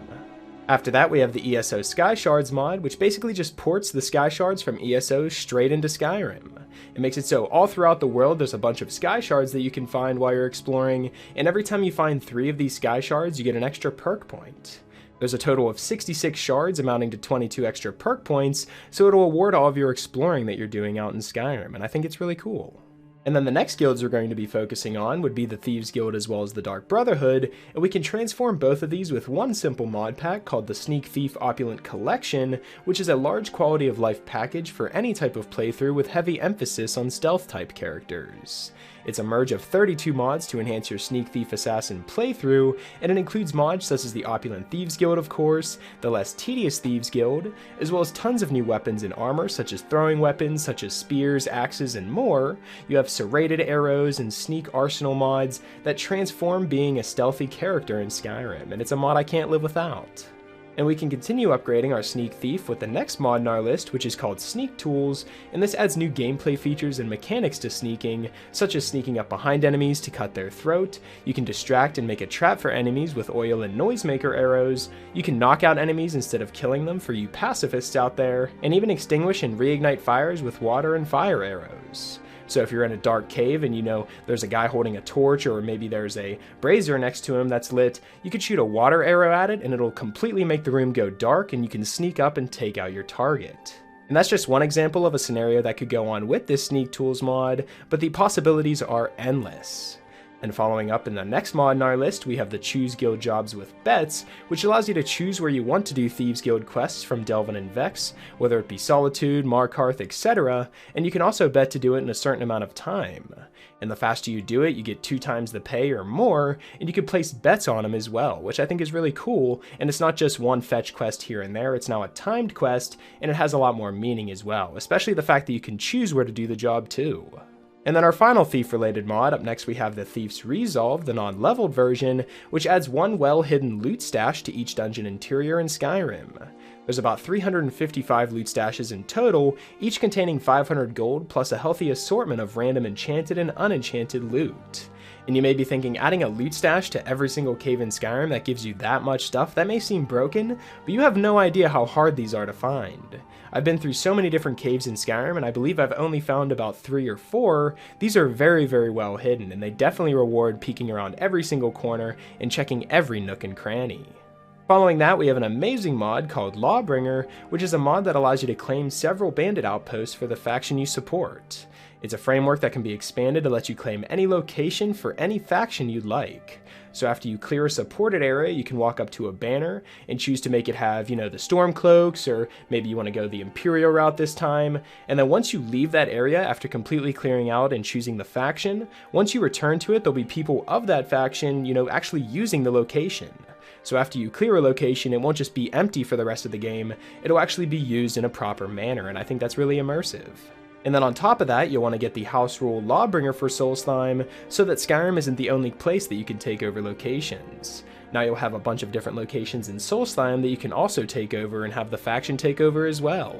Speaker 1: After that, we have the ESO Sky Shards mod, which basically just ports the Sky Shards from ESO straight into Skyrim. It makes it so all throughout the world there's a bunch of Sky Shards that you can find while you're exploring, and every time you find 3 of these Sky Shards, you get an extra perk point. There's a total of 66 shards amounting to 22 extra perk points, so it'll award all of your exploring that you're doing out in Skyrim, and I think it's really cool. And then the next guilds we're going to be focusing on would be the Thieves Guild as well as the Dark Brotherhood, and we can transform both of these with one simple mod pack called the Sneak Thief Opulent Collection, which is a large quality of life package for any type of playthrough with heavy emphasis on stealth type characters. It's a merge of 32 mods to enhance your Sneak Thief Assassin playthrough, and it includes mods such as the Opulent Thieves Guild, of course, the less tedious Thieves Guild, as well as tons of new weapons and armor such as throwing weapons such as spears, axes, and more. You have serrated arrows and sneak arsenal mods that transform being a stealthy character in Skyrim, and it's a mod I can't live without. And we can continue upgrading our Sneak Thief with the next mod in our list, which is called Sneak Tools, and this adds new gameplay features and mechanics to sneaking, such as sneaking up behind enemies to cut their throat. You can distract and make a trap for enemies with oil and noisemaker arrows. You can knock out enemies instead of killing them for you pacifists out there, and even extinguish and reignite fires with water and fire arrows. So if you're in a dark cave and you know there's a guy holding a torch, or maybe there's a brazier next to him that's lit, you could shoot a water arrow at it and it'll completely make the room go dark, and you can sneak up and take out your target. And that's just one example of a scenario that could go on with this Sneak Tools mod, but the possibilities are endless. And following up in the next mod in our list, we have the Choose Guild Jobs with Bets, which allows you to choose where you want to do Thieves Guild quests from Delvin and Vex, whether it be Solitude, Markarth, etc., and you can also bet to do it in a certain amount of time. And the faster you do it, you get 2 times the pay or more, and you can place bets on them as well, which I think is really cool, and it's not just one fetch quest here and there, it's now a timed quest, and it has a lot more meaning as well, especially the fact that you can choose where to do the job too. And then our final Thief-related mod, up next we have the Thief's Resolve, the non-leveled version, which adds one well-hidden loot stash to each dungeon interior in Skyrim. There's about 355 loot stashes in total, each containing 500 gold plus a healthy assortment of random enchanted and unenchanted loot. And you may be thinking, adding a loot stash to every single cave in Skyrim that gives you that much stuff, that may seem broken, but you have no idea how hard these are to find. I've been through so many different caves in Skyrim, and I believe I've only found about 3 or 4. These are very, very well hidden, and they definitely reward peeking around every single corner and checking every nook and cranny. Following that, we have an amazing mod called Lawbringer, which is a mod that allows you to claim several bandit outposts for the faction you support. It's a framework that can be expanded to let you claim any location for any faction you'd like. So after you clear a supported area, you can walk up to a banner and choose to make it have, the Stormcloaks, or maybe you want to go the Imperial route this time. And then once you leave that area after completely clearing out and choosing the faction, once you return to it, there'll be people of that faction, actually using the location. So after you clear a location, it won't just be empty for the rest of the game, it'll actually be used in a proper manner, and I think that's really immersive. And then on top of that, you'll want to get the house rule Lawbringer for Soul Slime, so that Skyrim isn't the only place that you can take over locations. Now you'll have a bunch of different locations in Soul Slime that you can also take over and have the faction take over as well.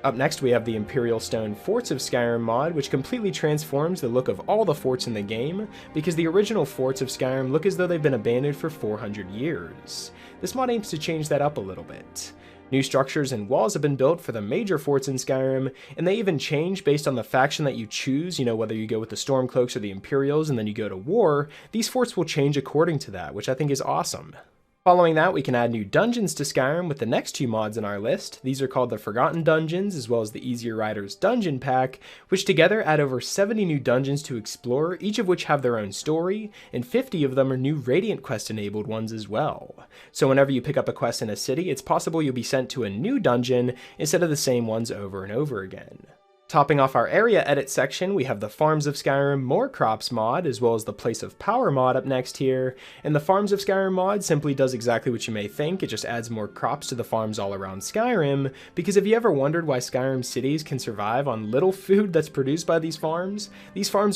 Speaker 1: Up next we have the Imperial Stone Forts of Skyrim mod, which completely transforms the look of all the forts in the game, because the original forts of Skyrim look as though they've been abandoned for 400 years. This mod aims to change that up a little bit. New structures and walls have been built for the major forts in Skyrim, and they even change based on the faction that you choose, whether you go with the Stormcloaks or the Imperials and then you go to war. These forts will change according to that, which I think is awesome. Following that, we can add new dungeons to Skyrim with the next 2 mods in our list. These are called the Forgotten Dungeons, as well as the Easier Riders Dungeon Pack, which together add over 70 new dungeons to explore, each of which have their own story, and 50 of them are new Radiant Quest enabled ones as well. So whenever you pick up a quest in a city, it's possible you'll be sent to a new dungeon instead of the same ones over and over again. Topping off our area edit section, we have the Farms of Skyrim More Crops mod, as well as the Place of Power mod up next here. And the Farms of Skyrim mod simply does exactly what you may think, it just adds more crops to the farms all around Skyrim, because have you ever wondered why Skyrim cities can survive on little food that's produced by these farms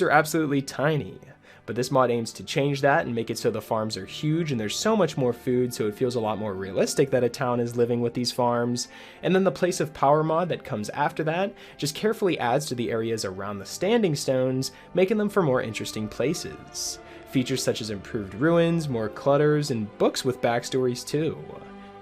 Speaker 1: are absolutely tiny. But this mod aims to change that and make it so the farms are huge and there's so much more food, so it feels a lot more realistic that a town is living with these farms. And then the Place of Power mod that comes after that just carefully adds to the areas around the standing stones, making them for more interesting places. Features such as improved ruins, more clutters, and books with backstories too.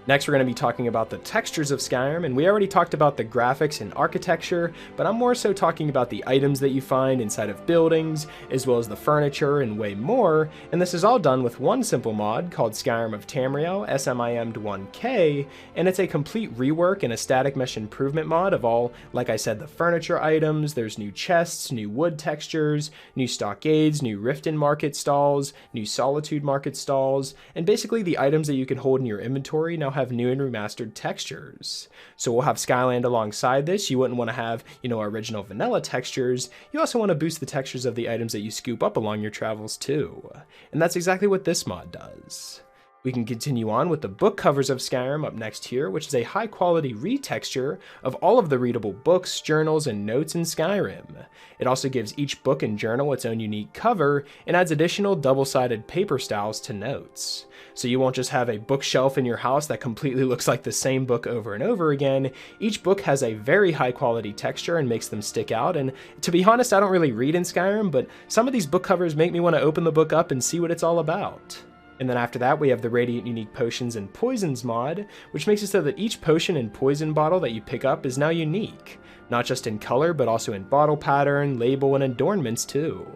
Speaker 1: Next, we're going to be talking about the textures of Skyrim, and we already talked about the graphics and architecture, but I'm more so talking about the items that you find inside of buildings, as well as the furniture and way more, and this is all done with one simple mod called Skyrim of Tamriel, SMIM'd 1K, and it's a complete rework and a static mesh improvement mod of all, like I said, the furniture items. There's new chests, new wood textures, new stockades, new Riften market stalls, new Solitude market stalls, and basically the items that you can hold in your inventory now have new and remastered textures. So we'll have Skyland alongside this. You wouldn't want to have, original vanilla textures. You also want to boost the textures of the items that you scoop up along your travels too. And that's exactly what this mod does. We can continue on with the book covers of Skyrim up next here, which is a high quality retexture of all of the readable books, journals, and notes in Skyrim. It also gives each book and journal its own unique cover, and adds additional double-sided paper styles to notes. So you won't just have a bookshelf in your house that completely looks like the same book over and over again. Each book has a very high quality texture and makes them stick out, and to be honest, I don't really read in Skyrim, but some of these book covers make me want to open the book up and see what it's all about. And then after that, we have the Radiant Unique Potions and Poisons mod, which makes it so that each potion and poison bottle that you pick up is now unique, not just in color, but also in bottle pattern, label, and adornments too.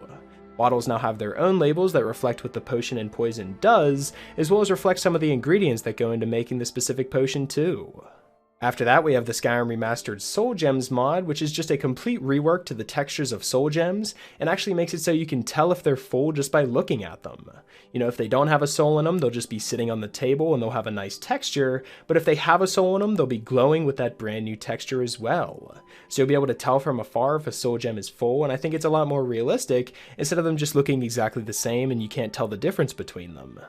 Speaker 1: Bottles now have their own labels that reflect what the potion and poison does, as well as reflect some of the ingredients that go into making the specific potion too. After that, we have the Skyrim Remastered Soul Gems mod, which is just a complete rework to the textures of soul gems, and actually makes it so you can tell if they're full just by looking at them. If they don't have a soul in them, they'll just be sitting on the table and they'll have a nice texture, but if they have a soul in them, they'll be glowing with that brand new texture as well. So you'll be able to tell from afar if a soul gem is full, and I think it's a lot more realistic, instead of them just looking exactly the same and you can't tell the difference between them.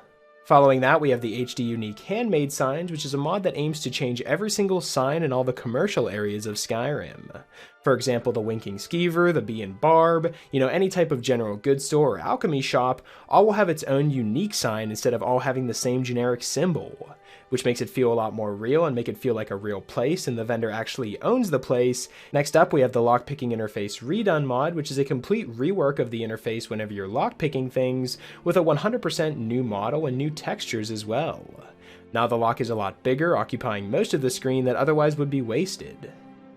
Speaker 1: Following that, we have the HD Unique Handmade Signs, which is a mod that aims to change every single sign in all the commercial areas of Skyrim. For example, the Winking Skeever, the Bee and Barb, any type of general goods store or alchemy shop, all will have its own unique sign instead of all having the same generic symbol. which makes it feel a lot more real and make it feel like a real place, and the vendor actually owns the place. Next up, we have the lockpicking interface redone mod, which is a complete rework of the interface whenever you're lockpicking things, with a 100% new model and new textures as well. Now the lock is a lot bigger, occupying most of the screen that otherwise would be wasted.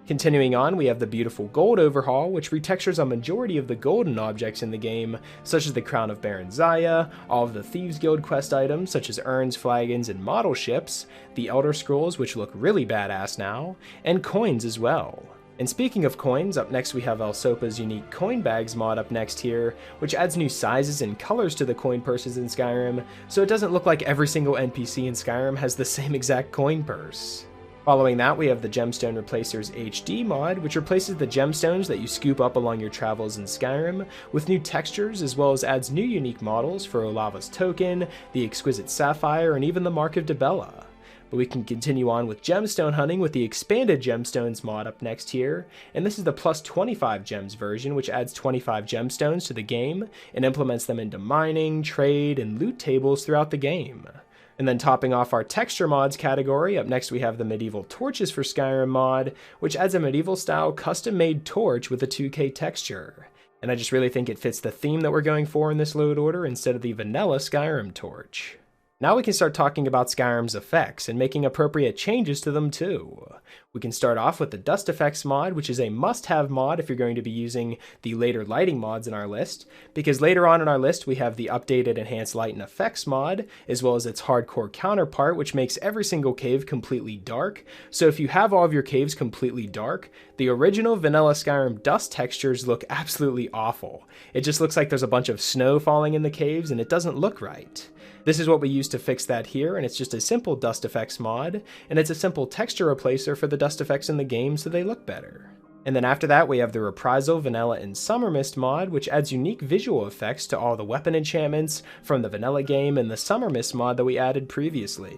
Speaker 1: Continuing on, we have the beautiful gold overhaul, which retextures a majority of the golden objects in the game, such as the Crown of Baron Zaya, all of the Thieves Guild quest items, such as urns, flagons, and model ships, the Elder Scrolls, which look really badass now, and coins as well. And speaking of coins, up next we have Elsopa's unique coin bags mod up next here, which adds new sizes and colors to the coin purses in Skyrim, so it doesn't look like every single NPC in Skyrim has the same exact coin purse. Following that, we have the Gemstone Replacers HD mod, which replaces the gemstones that you scoop up along your travels in Skyrim, with new textures, as well as adds new unique models for Olava's Token, the Exquisite Sapphire, and even the Mark of Dibella. But we can continue on with gemstone hunting with the Expanded Gemstones mod up next here, and this is the plus 25 gems version, which adds 25 gemstones to the game, and implements them into mining, trade, and loot tables throughout the game. And then topping off our texture mods category, up next we have the Medieval Torches for Skyrim mod, which adds a medieval style custom made torch with a 2K texture. And I just really think it fits the theme that we're going for in this load order instead of the vanilla Skyrim torch. Now we can start talking about Skyrim's effects and making appropriate changes to them too. We can start off with the Dust Effects mod, which is a must-have mod if you're going to be using the later lighting mods in our list, because later on in our list we have the updated Enhanced Light and Effects mod, as well as its hardcore counterpart, which makes every single cave completely dark. So if you have all of your caves completely dark, the original vanilla Skyrim dust textures look absolutely awful. It just looks like there's a bunch of snow falling in the caves and it doesn't look right. This is what we use to fix that here, and it's just a simple dust effects mod, and it's a simple texture replacer for the dust effects in the game so they look better. And then after that we have the Reprisal, Vanilla, and Summer Mist mod, which adds unique visual effects to all the weapon enchantments from the vanilla game and the Summer Mist mod that we added previously.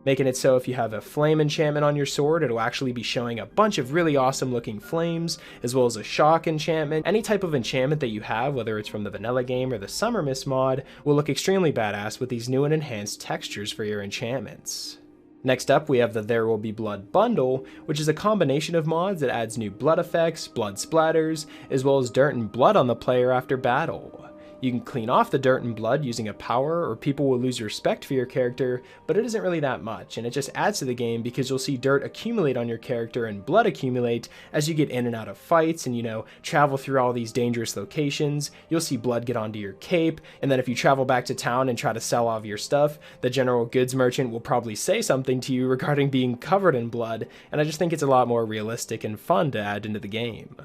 Speaker 1: Making it so if you have a flame enchantment on your sword, it'll actually be showing a bunch of really awesome looking flames, as well as a shock enchantment. Any type of enchantment that you have, whether it's from the vanilla game or the Summer Mist mod, will look extremely badass with these new and enhanced textures for your enchantments. Next up, we have the There Will Be Blood bundle, which is a combination of mods that adds new blood effects, blood splatters, as well as dirt and blood on the player after battle. You can clean off the dirt and blood using a power, or people will lose respect for your character, but it isn't really that much, and it just adds to the game because you'll see dirt accumulate on your character and blood accumulate as you get in and out of fights and, travel through all these dangerous locations. You'll see blood get onto your cape, and then if you travel back to town and try to sell all of your stuff, the general goods merchant will probably say something to you regarding being covered in blood, and I just think it's a lot more realistic and fun to add into the game.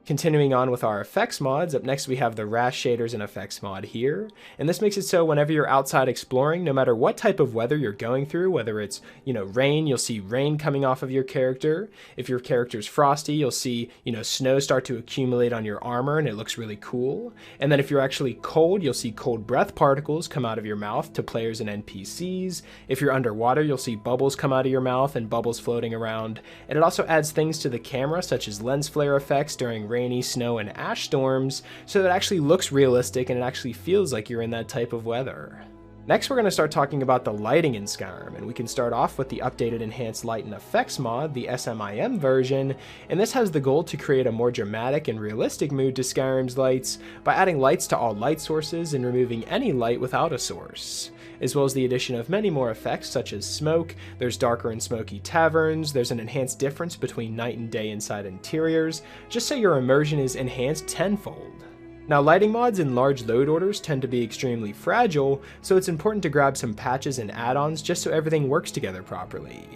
Speaker 1: Continuing on with our effects mods, up next we have the Rash Shaders and Effects mod here, and this makes it so whenever you're outside exploring, no matter what type of weather you're going through, whether it's, rain, you'll see rain coming off of your character. If your character's frosty, you'll see, snow start to accumulate on your armor and it looks really cool. And then if you're actually cold, you'll see cold breath particles come out of your mouth to players and NPCs. If you're underwater, you'll see bubbles come out of your mouth and bubbles floating around. And it also adds things to the camera, such as lens flare effects during rainy, snow, and ash storms, so it actually looks realistic and it actually feels like you're in that type of weather. Next, we're going to start talking about the lighting in Skyrim, and we can start off with the updated Enhanced Light and Effects mod, the SMIM version, and this has the goal to create a more dramatic and realistic mood to Skyrim's lights by adding lights to all light sources and removing any light without a source, as well as the addition of many more effects such as smoke. There's darker and smoky taverns, there's an enhanced difference between night and day inside interiors, just so your immersion is enhanced tenfold. Now, lighting mods in large load orders tend to be extremely fragile, so it's important to grab some patches and add-ons just so everything works together properly.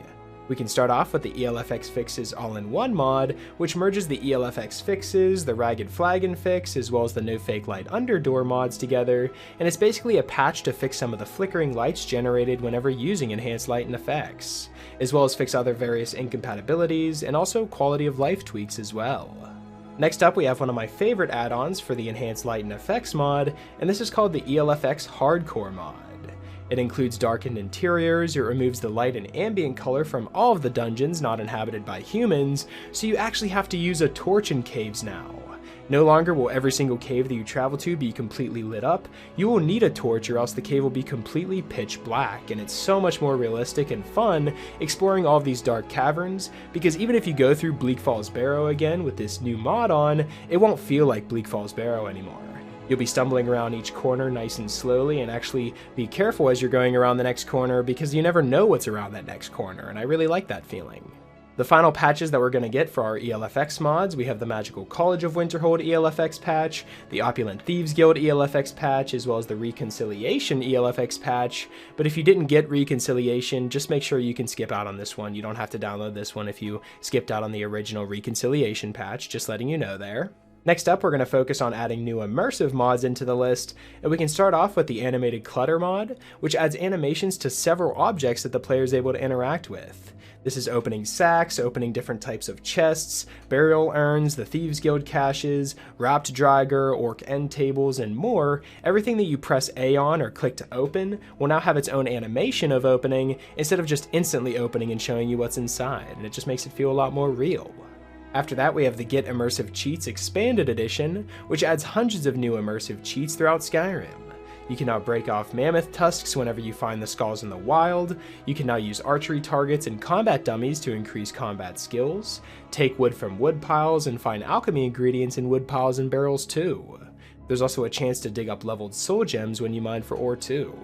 Speaker 1: We can start off with the ELFX Fixes All-in-One mod, which merges the ELFX Fixes, the Ragged Flagon fix, as well as the No Fake Light Underdoor mods together, and it's basically a patch to fix some of the flickering lights generated whenever using Enhanced Light and Effects, as well as fix other various incompatibilities, and also quality of life tweaks as well. Next up, we have one of my favorite add-ons for the Enhanced Light and Effects mod, and this is called the ELFX Hardcore mod. It includes darkened interiors, it removes the light and ambient color from all of the dungeons not inhabited by humans, so you actually have to use a torch in caves now. No longer will every single cave that you travel to be completely lit up. You will need a torch or else the cave will be completely pitch black, and it's so much more realistic and fun exploring all of these dark caverns, because even if you go through Bleak Falls Barrow again with this new mod on, it won't feel like Bleak Falls Barrow anymore. You'll be stumbling around each corner nice and slowly, and actually be careful as you're going around the next corner because you never know what's around that next corner, and I really like that feeling. The final patches that we're going to get for our ELFX mods, we have the Magical College of Winterhold ELFX patch, the Opulent Thieves Guild ELFX patch, as well as the Reconciliation ELFX patch. But if you didn't get Reconciliation, just make sure you can skip out on this one. You don't have to download this one if you skipped out on the original Reconciliation patch, just letting you know there. Next up, we're going to focus on adding new immersive mods into the list, and we can start off with the Animated Clutter mod, which adds animations to several objects that the player is able to interact with. This is opening sacks, opening different types of chests, burial urns, the Thieves Guild caches, wrapped dragger, orc end tables, and more. Everything that you press A on or click to open will now have its own animation of opening instead of just instantly opening and showing you what's inside, and it just makes it feel a lot more real. After that, we have the Get Immersive Cheats Expanded Edition, which adds hundreds of new immersive cheats throughout Skyrim. You can now break off mammoth tusks whenever you find the skulls in the wild. You can now use archery targets and combat dummies to increase combat skills. Take wood from wood piles and find alchemy ingredients in wood piles and barrels too. There's also a chance to dig up leveled soul gems when you mine for ore too.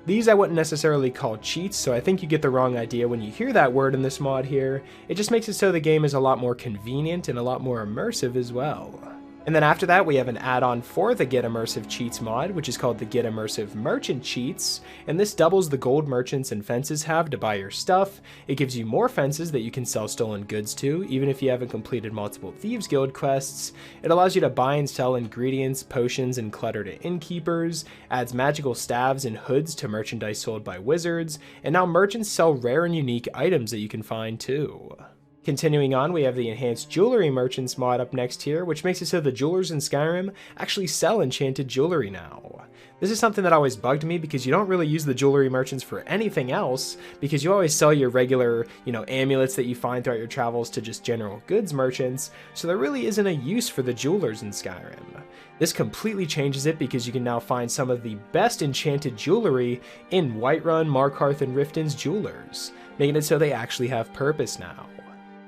Speaker 1: These I wouldn't necessarily call cheats, so I think you get the wrong idea when you hear that word in this mod here. It just makes it so the game is a lot more convenient and a lot more immersive as well. And then after that, we have an add-on for the Get Immersive Cheats mod, which is called the Get Immersive Merchant Cheats, and this doubles the gold merchants and fences have to buy your stuff. It gives you more fences that you can sell stolen goods to, even if you haven't completed multiple Thieves Guild quests. It allows you to buy and sell ingredients, potions, and clutter to innkeepers, adds magical staves and hoods to merchandise sold by wizards, and now merchants sell rare and unique items that you can find too. Continuing on, we have the Enhanced Jewelry Merchants mod up next here, which makes it so the jewelers in Skyrim actually sell enchanted jewelry now. This is something that always bugged me because you don't really use the jewelry merchants for anything else, because you always sell your regular, amulets that you find throughout your travels to just general goods merchants, so there really isn't a use for the jewelers in Skyrim. This completely changes it because you can now find some of the best enchanted jewelry in Whiterun, Markarth, and Riften's jewelers, making it so they actually have purpose now.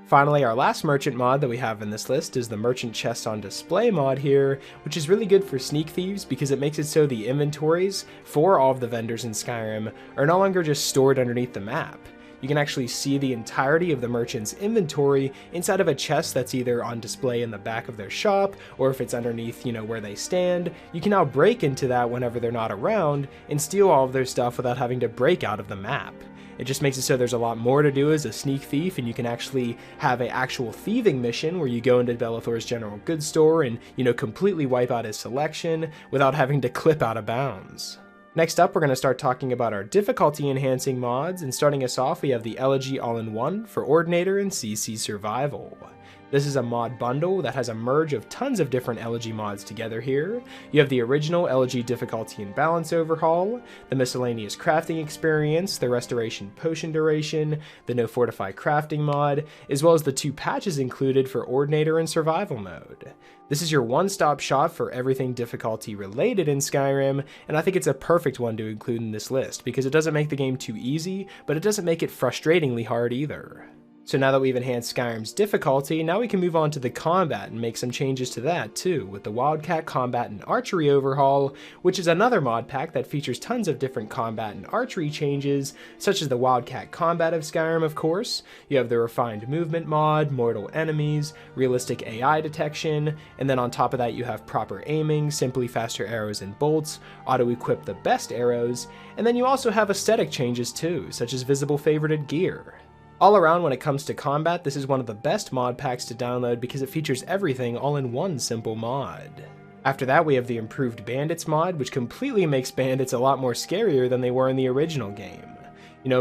Speaker 1: Finally, our last merchant mod that we have in this list is the Merchant Chest on Display mod here, which is really good for sneak thieves because it makes it so the inventories for all of the vendors in Skyrim are no longer just stored underneath the map. You can actually see the entirety of the merchant's inventory inside of a chest that's either on display in the back of their shop, or if it's underneath, where they stand. You can now break into that whenever they're not around and steal all of their stuff without having to break out of the map. It just makes it so there's a lot more to do as a sneak thief, and you can actually have an actual thieving mission where you go into Belethor's general goods store and, completely wipe out his selection without having to clip out of bounds. Next up, we're going to start talking about our difficulty enhancing mods, and starting us off, we have the Elegy All-in-One for Ordinator and CC Survival. This is a mod bundle that has a merge of tons of different Elegy mods together here. You have the original Elegy Difficulty and Balance overhaul, the Miscellaneous Crafting Experience, the Restoration Potion Duration, the No Fortify Crafting mod, as well as the 2 patches included for Ordinator and Survival mode. This is your one-stop shop for everything difficulty related in Skyrim, and I think it's a perfect one to include in this list because it doesn't make the game too easy, but it doesn't make it frustratingly hard either. So now that we've enhanced Skyrim's difficulty, now we can move on to the combat and make some changes to that too, with the Wildcat Combat and Archery overhaul, which is another mod pack that features tons of different combat and archery changes, such as the Wildcat Combat of Skyrim, of course. You have the Refined Movement mod, Mortal Enemies, Realistic AI detection, and then on top of that you have proper aiming, simply faster arrows and bolts, auto-equip the best arrows, and then you also have aesthetic changes too, such as visible favorited gear. All around, when it comes to combat, this is one of the best mod packs to download because it features everything all in one simple mod. After that, we have the Improved Bandits mod, which completely makes bandits a lot more scarier than they were in the original game.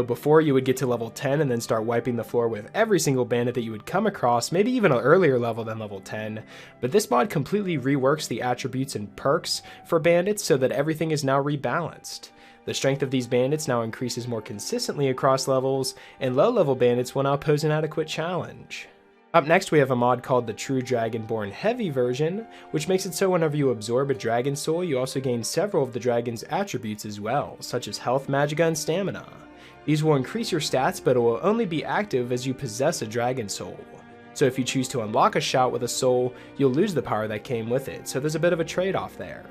Speaker 1: Before you would get to level 10 and then start wiping the floor with every single bandit that you would come across, maybe even an earlier level than level 10, but this mod completely reworks the attributes and perks for bandits so that everything is now rebalanced. The strength of these bandits now increases more consistently across levels, and low-level bandits will now pose an adequate challenge. Up next we have a mod called the True Dragonborn Heavy version, which makes it so whenever you absorb a dragon soul, you also gain several of the dragon's attributes as well, such as health, magicka, and stamina. These will increase your stats, but it will only be active as you possess a dragon soul. So if you choose to unlock a shout with a soul, you'll lose the power that came with it, so there's a bit of a trade-off there.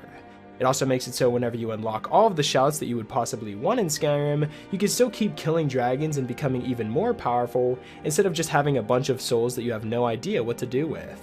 Speaker 1: It also makes it so whenever you unlock all of the shouts that you would possibly want in Skyrim, you can still keep killing dragons and becoming even more powerful, instead of just having a bunch of souls that you have no idea what to do with.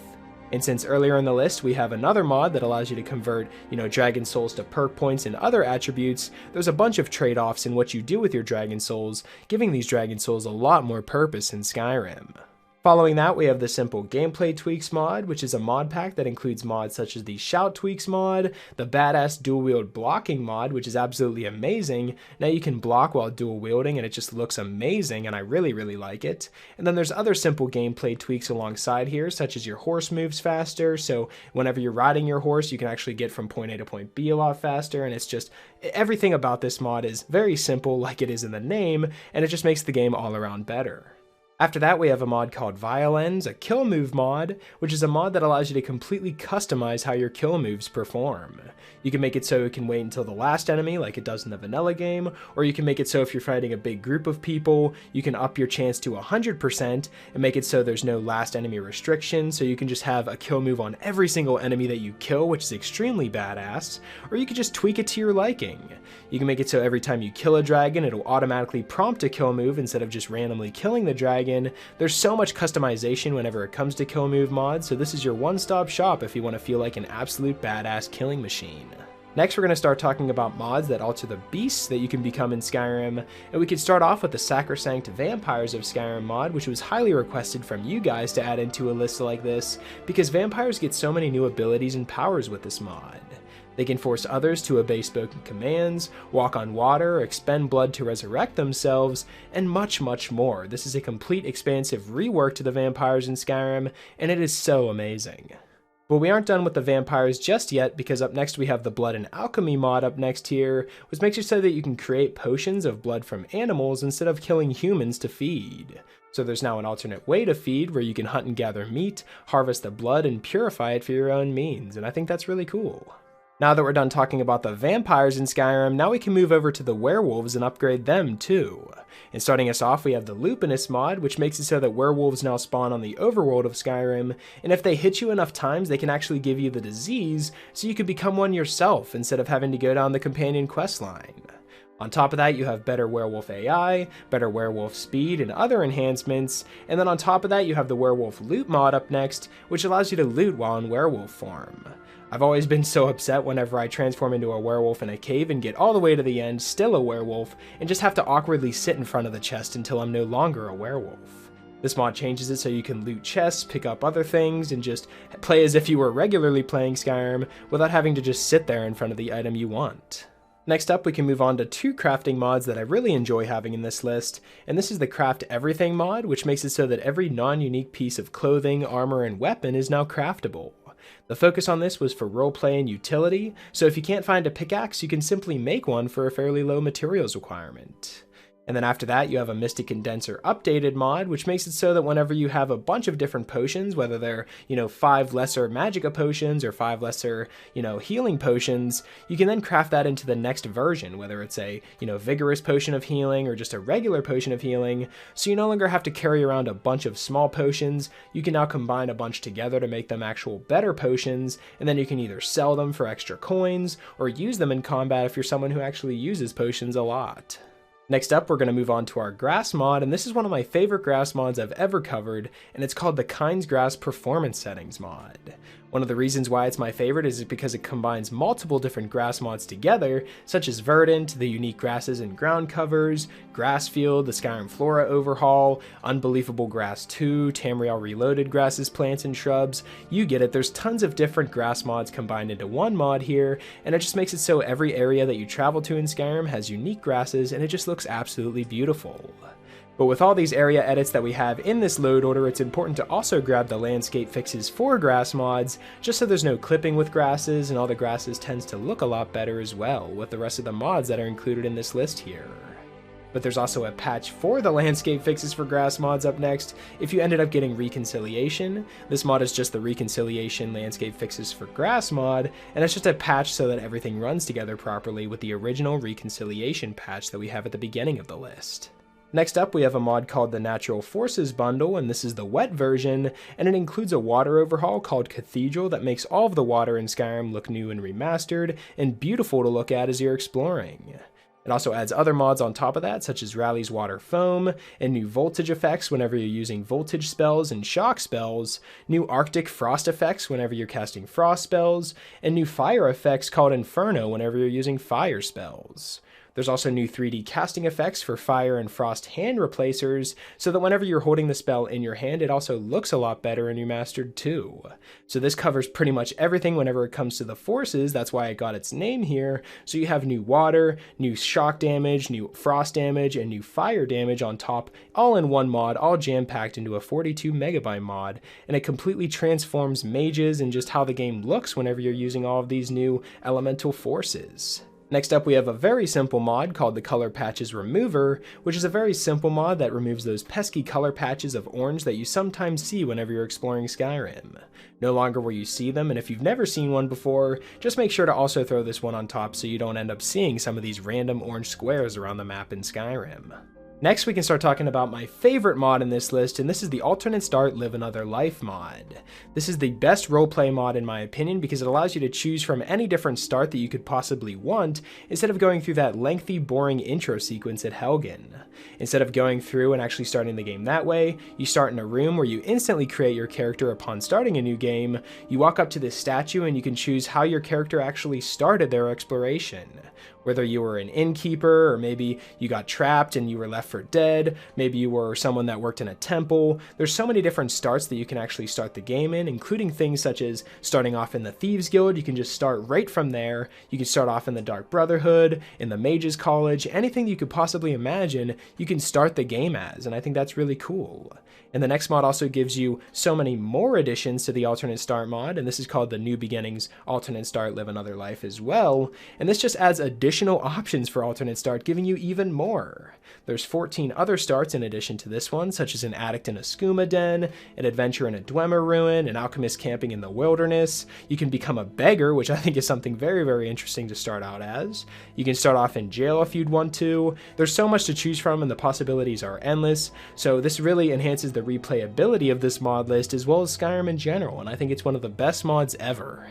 Speaker 1: And since earlier in the list we have another mod that allows you to convert, dragon souls to perk points and other attributes, there's a bunch of trade-offs in what you do with your dragon souls, giving these dragon souls a lot more purpose in Skyrim. Following that, we have the Simple Gameplay Tweaks mod, which is a mod pack that includes mods such as the Shout Tweaks mod, the Badass Dual Wield Blocking mod, which is absolutely amazing. Now you can block while dual wielding and it just looks amazing, and I really like it. And then there's other simple gameplay tweaks alongside here, such as your horse moves faster, so whenever you're riding your horse you can actually get from point A to point B a lot faster, and it's just, everything about this mod is very simple like it is in the name, and it just makes the game all around better. After that, we have a mod called Violens, a kill move mod, which is a mod that allows you to completely customize how your kill moves perform. You can make it so it can wait until the last enemy, like it does in the vanilla game, or you can make it so if you're fighting a big group of people, you can up your chance to 100% and make it so there's no last enemy restriction, so you can just have a kill move on every single enemy that you kill, which is extremely badass, or you can just tweak it to your liking. You can make it so every time you kill a dragon, it'll automatically prompt a kill move instead of just randomly killing the dragon. There's so much customization whenever it comes to kill move mods, so this is your one-stop shop if you want to feel like an absolute badass killing machine. Next, we're going to start talking about mods that alter the beasts that you can become in Skyrim, and we could start off with the Sacrosanct Vampires of Skyrim mod, which was highly requested from you guys to add into a list like this, because vampires get so many new abilities and powers with this mod. They can force others to obey spoken commands, walk on water, expend blood to resurrect themselves, and much more. This is a complete expansive rework to the vampires in Skyrim, and it is so amazing. But we aren't done with the vampires just yet, because up next we have the Blood and Alchemy mod up next here, which makes it so that you can create potions of blood from animals instead of killing humans to feed. So there's now an alternate way to feed where you can hunt and gather meat, harvest the blood, and purify it for your own means, and I think that's really cool. Now that we're done talking about the vampires in Skyrim, now we can move over to the werewolves and upgrade them too. And starting us off, we have the Lupinus mod, which makes it so that werewolves now spawn on the overworld of Skyrim, and if they hit you enough times, they can actually give you the disease, so you can become one yourself instead of having to go down the companion quest line. On top of that, you have better werewolf AI, better werewolf speed, and other enhancements, and then on top of that, you have the werewolf loot mod up next, which allows you to loot while in werewolf form. I've always been so upset whenever I transform into a werewolf in a cave and get all the way to the end, still a werewolf, and just have to awkwardly sit in front of the chest until I'm no longer a werewolf. This mod changes it so you can loot chests, pick up other things, and just play as if you were regularly playing Skyrim without having to just sit there in front of the item you want. Next up, we can move on to two crafting mods that I really enjoy having in this list, and this is the Craft Everything mod, which makes it so that every non-unique piece of clothing, armor, and weapon is now craftable. The focus on this was for roleplay and utility, so if you can't find a pickaxe, you can simply make one for a fairly low materials requirement. And then after that, you have a Mystic Condenser Updated mod, which makes it so that whenever you have a bunch of different potions, whether they're, 5 lesser magicka potions or 5 lesser, healing potions, you can then craft that into the next version, whether it's a, vigorous potion of healing or just a regular potion of healing. So you no longer have to carry around a bunch of small potions. You can now combine a bunch together to make them actual better potions, and then you can either sell them for extra coins or use them in combat if you're someone who actually uses potions a lot. Next up, we're going to move on to our grass mod, and this is one of my favorite grass mods I've ever covered, and it's called the Kind's Grass Performance Settings mod. One of the reasons why it's my favorite is because it combines multiple different grass mods together, such as Verdant, the unique grasses and ground covers, Grassfield, the Skyrim Flora overhaul, Unbelievable Grass 2, Tamriel Reloaded grasses, plants, and shrubs. You get it, there's tons of different grass mods combined into one mod here, and it just makes it so every area that you travel to in Skyrim has unique grasses, and it just looks absolutely beautiful. But with all these area edits that we have in this load order, it's important to also grab the landscape fixes for grass mods, just so there's no clipping with grasses, and all the grasses tends to look a lot better as well with the rest of the mods that are included in this list here. But there's also a patch for the landscape fixes for grass mods up next. If you ended up getting Reconciliation, this mod is just the Reconciliation landscape fixes for grass mod, and it's just a patch so that everything runs together properly with the original Reconciliation patch that we have at the beginning of the list. Next up, we have a mod called the Natural Forces Bundle, and this is the wet version, and it includes a water overhaul called Cathedral that makes all of the water in Skyrim look new and remastered, and beautiful to look at as you're exploring. It also adds other mods on top of that, such as Rally's Water Foam, and new voltage effects whenever you're using voltage spells and shock spells, new Arctic frost effects whenever you're casting frost spells, and new fire effects called Inferno whenever you're using fire spells. There's also new 3D casting effects for fire and frost hand replacers, so that whenever you're holding the spell in your hand, it also looks a lot better and remastered too. So this covers pretty much everything whenever it comes to the forces, that's why it got its name here. So you have new water, new shock damage, new frost damage, and new fire damage on top, all in one mod, all jam-packed into a 42 megabyte mod, and it completely transforms mages and just how the game looks whenever you're using all of these new elemental forces. Next up, we have a very simple mod called the Color Patches Remover, which is a very simple mod that removes those pesky color patches of orange that you sometimes see whenever you're exploring Skyrim. No longer will you see them, and if you've never seen one before, just make sure to also throw this one on top so you don't end up seeing some of these random orange squares around the map in Skyrim. Next, we can start talking about my favorite mod in this list, and this is the Alternate Start Live Another Life mod. This is the best roleplay mod in my opinion because it allows you to choose from any different start that you could possibly want, instead of going through that lengthy, boring intro sequence at Helgen. Instead of going through and actually starting the game that way, you start in a room where you instantly create your character upon starting a new game, you walk up to this statue and you can choose how your character actually started their exploration. Whether you were an innkeeper, or maybe you got trapped and you were left for dead, maybe you were someone that worked in a temple. There's so many different starts that you can actually start the game in, including things such as starting off in the Thieves Guild. You can just start right from there. You can start off in the Dark Brotherhood, in the Mages College, anything you could possibly imagine, you can start the game as, and I think that's really cool. And the next mod also gives you so many more additions to the Alternate Start mod, and this is called the New Beginnings Alternate Start Live Another Life as well, and this just adds additional options for Alternate Start, giving you even more. There's 14 other starts in addition to this one, such as an addict in a skooma den, an adventure in a Dwemer ruin, an alchemist camping in the wilderness. You can become a beggar, which I think is something very, very interesting to start out as. You can start off in jail if you'd want to. There's so much to choose from and the possibilities are endless, so this really enhances the replayability of this mod list as well as Skyrim in general, and I think it's one of the best mods ever.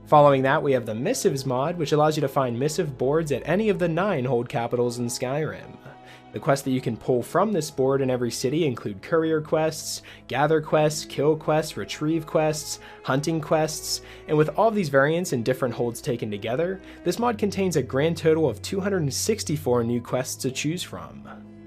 Speaker 1: Following that, we have the Missives mod, which allows you to find missive boards at any of the 9 hold capitals in Skyrim. The quests that you can pull from this board in every city include courier quests, gather quests, kill quests, retrieve quests, hunting quests, and with all of these variants and different holds taken together, this mod contains a grand total of 264 new quests to choose from.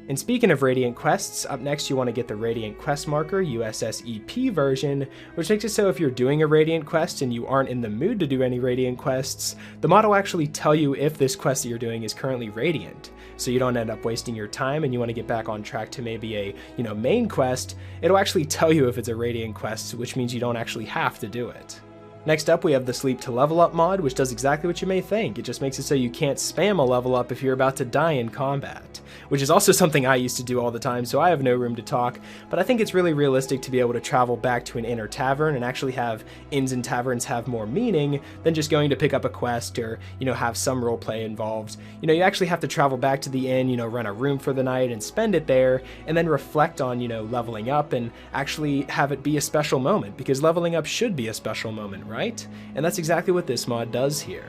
Speaker 1: And speaking of Radiant quests, up next you want to get the Radiant Quest Marker USSEP version, which makes it so if you're doing a Radiant quest and you aren't in the mood to do any Radiant quests, the mod will actually tell you if this quest that you're doing is currently Radiant. So you don't end up wasting your time and you want to get back on track to maybe a, main quest, it'll actually tell you if it's a Radiant quest, which means you don't actually have to do it. Next up, we have the Sleep to Level Up mod, which does exactly what you may think. It just makes it so you can't spam a level up if you're about to die in combat, which is also something I used to do all the time, so I have no room to talk, but I think it's really realistic to be able to travel back to an inn or tavern and actually have inns and taverns have more meaning than just going to pick up a quest or, have some roleplay involved. You actually have to travel back to the inn, rent a room for the night and spend it there, and then reflect on, leveling up and actually have it be a special moment, because leveling up should be a special moment, right? And that's exactly what this mod does here.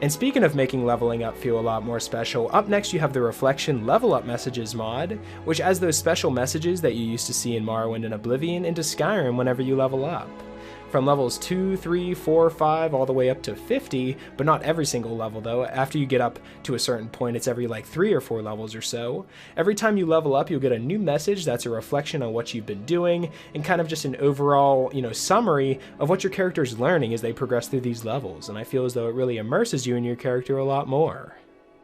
Speaker 1: And speaking of making leveling up feel a lot more special, up next you have the Reflection Level Up Messages mod, which adds those special messages that you used to see in Morrowind and Oblivion into Skyrim whenever you level up. From levels 2, 3, 4, 5, all the way up to 50, but not every single level though. After you get up to a certain point, it's every 3 or 4 levels or so. Every time you level up, you'll get a new message that's a reflection on what you've been doing, and kind of just an overall, summary of what your character's learning as they progress through these levels, and I feel as though it really immerses you in your character a lot more.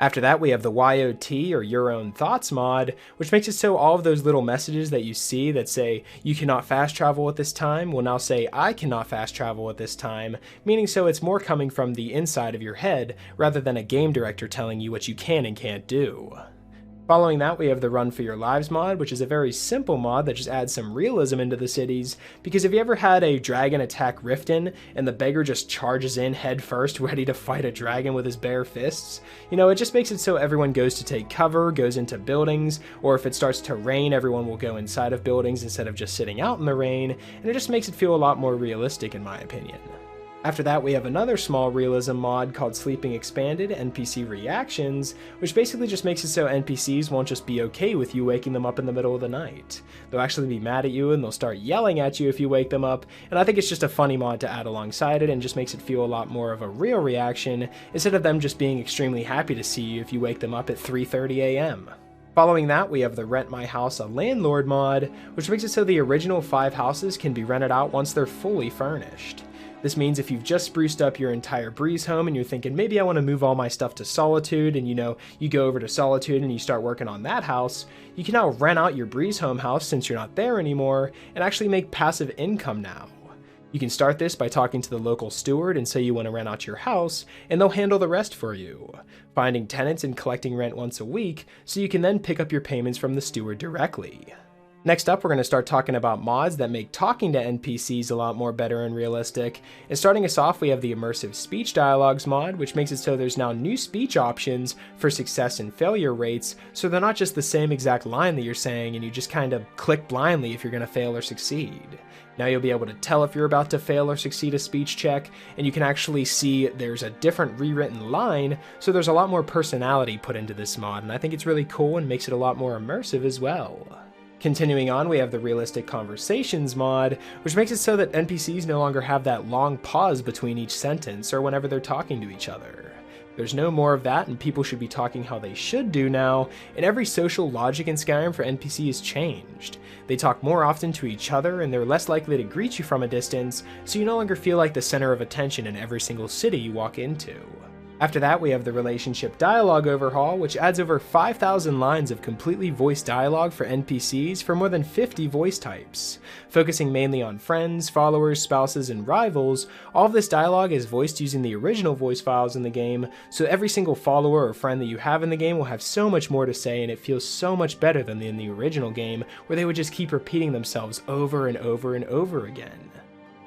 Speaker 1: After that, we have the YOT, or Your Own Thoughts mod, which makes it so all of those little messages that you see that say, you cannot fast travel at this time, will now say, I cannot fast travel at this time, meaning so it's more coming from the inside of your head, rather than a game director telling you what you can and can't do. Following that, we have the Run for Your Lives mod, which is a very simple mod that just adds some realism into the cities, because if you ever had a dragon attack Riften, and the beggar just charges in head first, ready to fight a dragon with his bare fists, you know, it just makes it so everyone goes to take cover, goes into buildings, or if it starts to rain, everyone will go inside of buildings instead of just sitting out in the rain, and it just makes it feel a lot more realistic in my opinion. After that, we have another small realism mod called Sleeping Expanded NPC Reactions, which basically just makes it so NPCs won't just be okay with you waking them up in the middle of the night. They'll actually be mad at you and they'll start yelling at you if you wake them up, and I think it's just a funny mod to add alongside it and just makes it feel a lot more of a real reaction instead of them just being extremely happy to see you if you wake them up at 3:30 a.m. Following that, we have the Rent My House a Landlord mod, which makes it so the original 5 houses can be rented out once they're fully furnished. This means if you've just spruced up your entire Breeze home and you're thinking, maybe I want to move all my stuff to Solitude, and you go over to Solitude and you start working on that house, you can now rent out your Breeze home house since you're not there anymore and actually make passive income now. You can start this by talking to the local steward and say you want to rent out your house, and they'll handle the rest for you, finding tenants and collecting rent once a week, so you can then pick up your payments from the steward directly. Next up, we're going to start talking about mods that make talking to NPCs a lot more better and realistic. And starting us off, we have the Immersive Speech Dialogues mod, which makes it so there's now new speech options for success and failure rates, so they're not just the same exact line that you're saying and you just kind of click blindly if you're going to fail or succeed. Now you'll be able to tell if you're about to fail or succeed a speech check, and you can actually see there's a different rewritten line, so there's a lot more personality put into this mod, and I think it's really cool and makes it a lot more immersive as well. Continuing on, we have the Realistic Conversations mod, which makes it so that NPCs no longer have that long pause between each sentence or whenever they're talking to each other. There's no more of that, and people should be talking how they should do now, and every social logic in Skyrim for NPC is changed. They talk more often to each other, and they're less likely to greet you from a distance, so you no longer feel like the center of attention in every single city you walk into. After that, we have the Relationship Dialogue overhaul, which adds over 5,000 lines of completely voiced dialogue for NPCs for more than 50 voice types. Focusing mainly on friends, followers, spouses, and rivals, all of this dialogue is voiced using the original voice files in the game, so every single follower or friend that you have in the game will have so much more to say, and it feels so much better than in the original game, where they would just keep repeating themselves over and over and over again.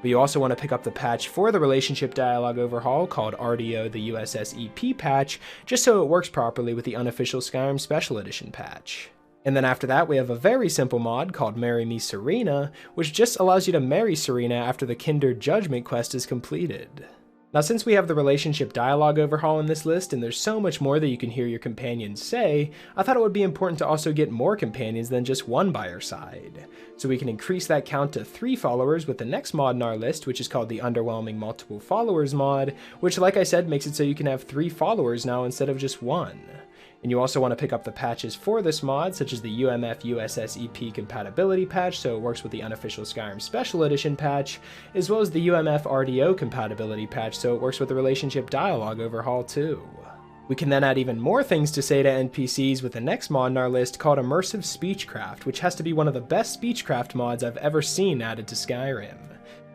Speaker 1: But you also want to pick up the patch for the Relationship Dialogue overhaul called RDO the USSEP patch, just so it works properly with the Unofficial Skyrim Special Edition patch. And then after that, we have a very simple mod called Marry Me Serena, which just allows you to marry Serena after the Kindred Judgment quest is completed. Now, since we have the Relationship Dialogue overhaul in this list, and there's so much more that you can hear your companions say, I thought it would be important to also get more companions than just one by your side. So we can increase that count to 3 followers with the next mod in our list, which is called the Underwhelming Multiple Followers mod, which, like I said, makes it so you can have 3 followers now instead of just 1. And you also want to pick up the patches for this mod, such as the UMF USSEP compatibility patch, so it works with the Unofficial Skyrim Special Edition patch, as well as the UMF RDO compatibility patch, so it works with the Relationship Dialogue overhaul too. We can then add even more things to say to NPCs with the next mod in our list called Immersive Speechcraft, which has to be one of the best Speechcraft mods I've ever seen added to Skyrim.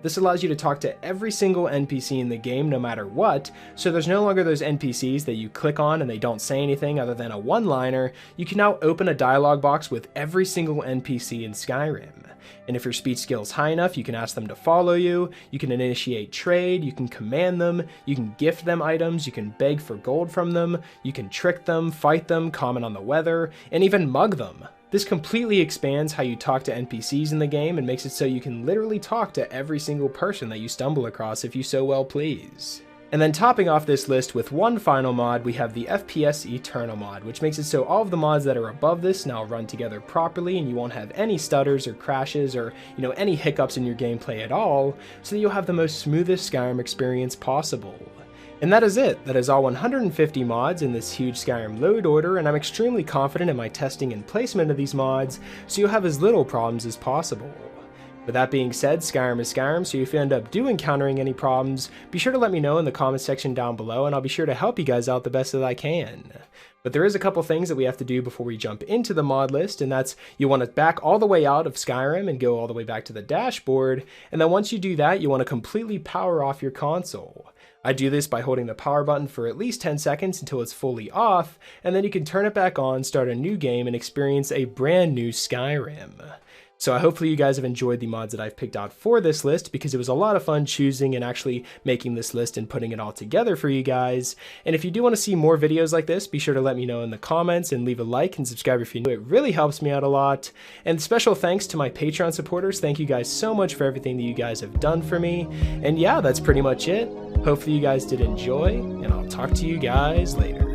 Speaker 1: This allows you to talk to every single NPC in the game no matter what, so there's no longer those NPCs that you click on and they don't say anything other than a one-liner. You can now open a dialogue box with every single NPC in Skyrim. And if your speech skill is high enough, you can ask them to follow you, you can initiate trade, you can command them, you can gift them items, you can beg for gold from them, you can trick them, fight them, comment on the weather, and even mug them. This completely expands how you talk to NPCs in the game and makes it so you can literally talk to every single person that you stumble across if you so well please. And then topping off this list with one final mod, we have the FPS Eternal mod, which makes it so all of the mods that are above this now run together properly and you won't have any stutters or crashes or, any hiccups in your gameplay at all, so that you'll have the most smoothest Skyrim experience possible. And that is it. That is all 150 mods in this huge Skyrim load order, and I'm extremely confident in my testing and placement of these mods, so you'll have as little problems as possible. With that being said, Skyrim is Skyrim, so if you end up encountering any problems, be sure to let me know in the comment section down below, and I'll be sure to help you guys out the best that I can. But there is a couple things that we have to do before we jump into the mod list, and that's you want to back all the way out of Skyrim and go all the way back to the dashboard, and then once you do that, you want to completely power off your console. I do this by holding the power button for at least 10 seconds until it's fully off, and then you can turn it back on, start a new game, and experience a brand new Skyrim. So hopefully you guys have enjoyed the mods that I've picked out for this list, because it was a lot of fun choosing and actually making this list and putting it all together for you guys. And if you do want to see more videos like this, be sure to let me know in the comments and leave a like and subscribe if you're new. It really helps me out a lot. And special thanks to my Patreon supporters. Thank you guys so much for everything that you guys have done for me. And yeah, that's pretty much it. Hopefully you guys did enjoy, and I'll talk to you guys later.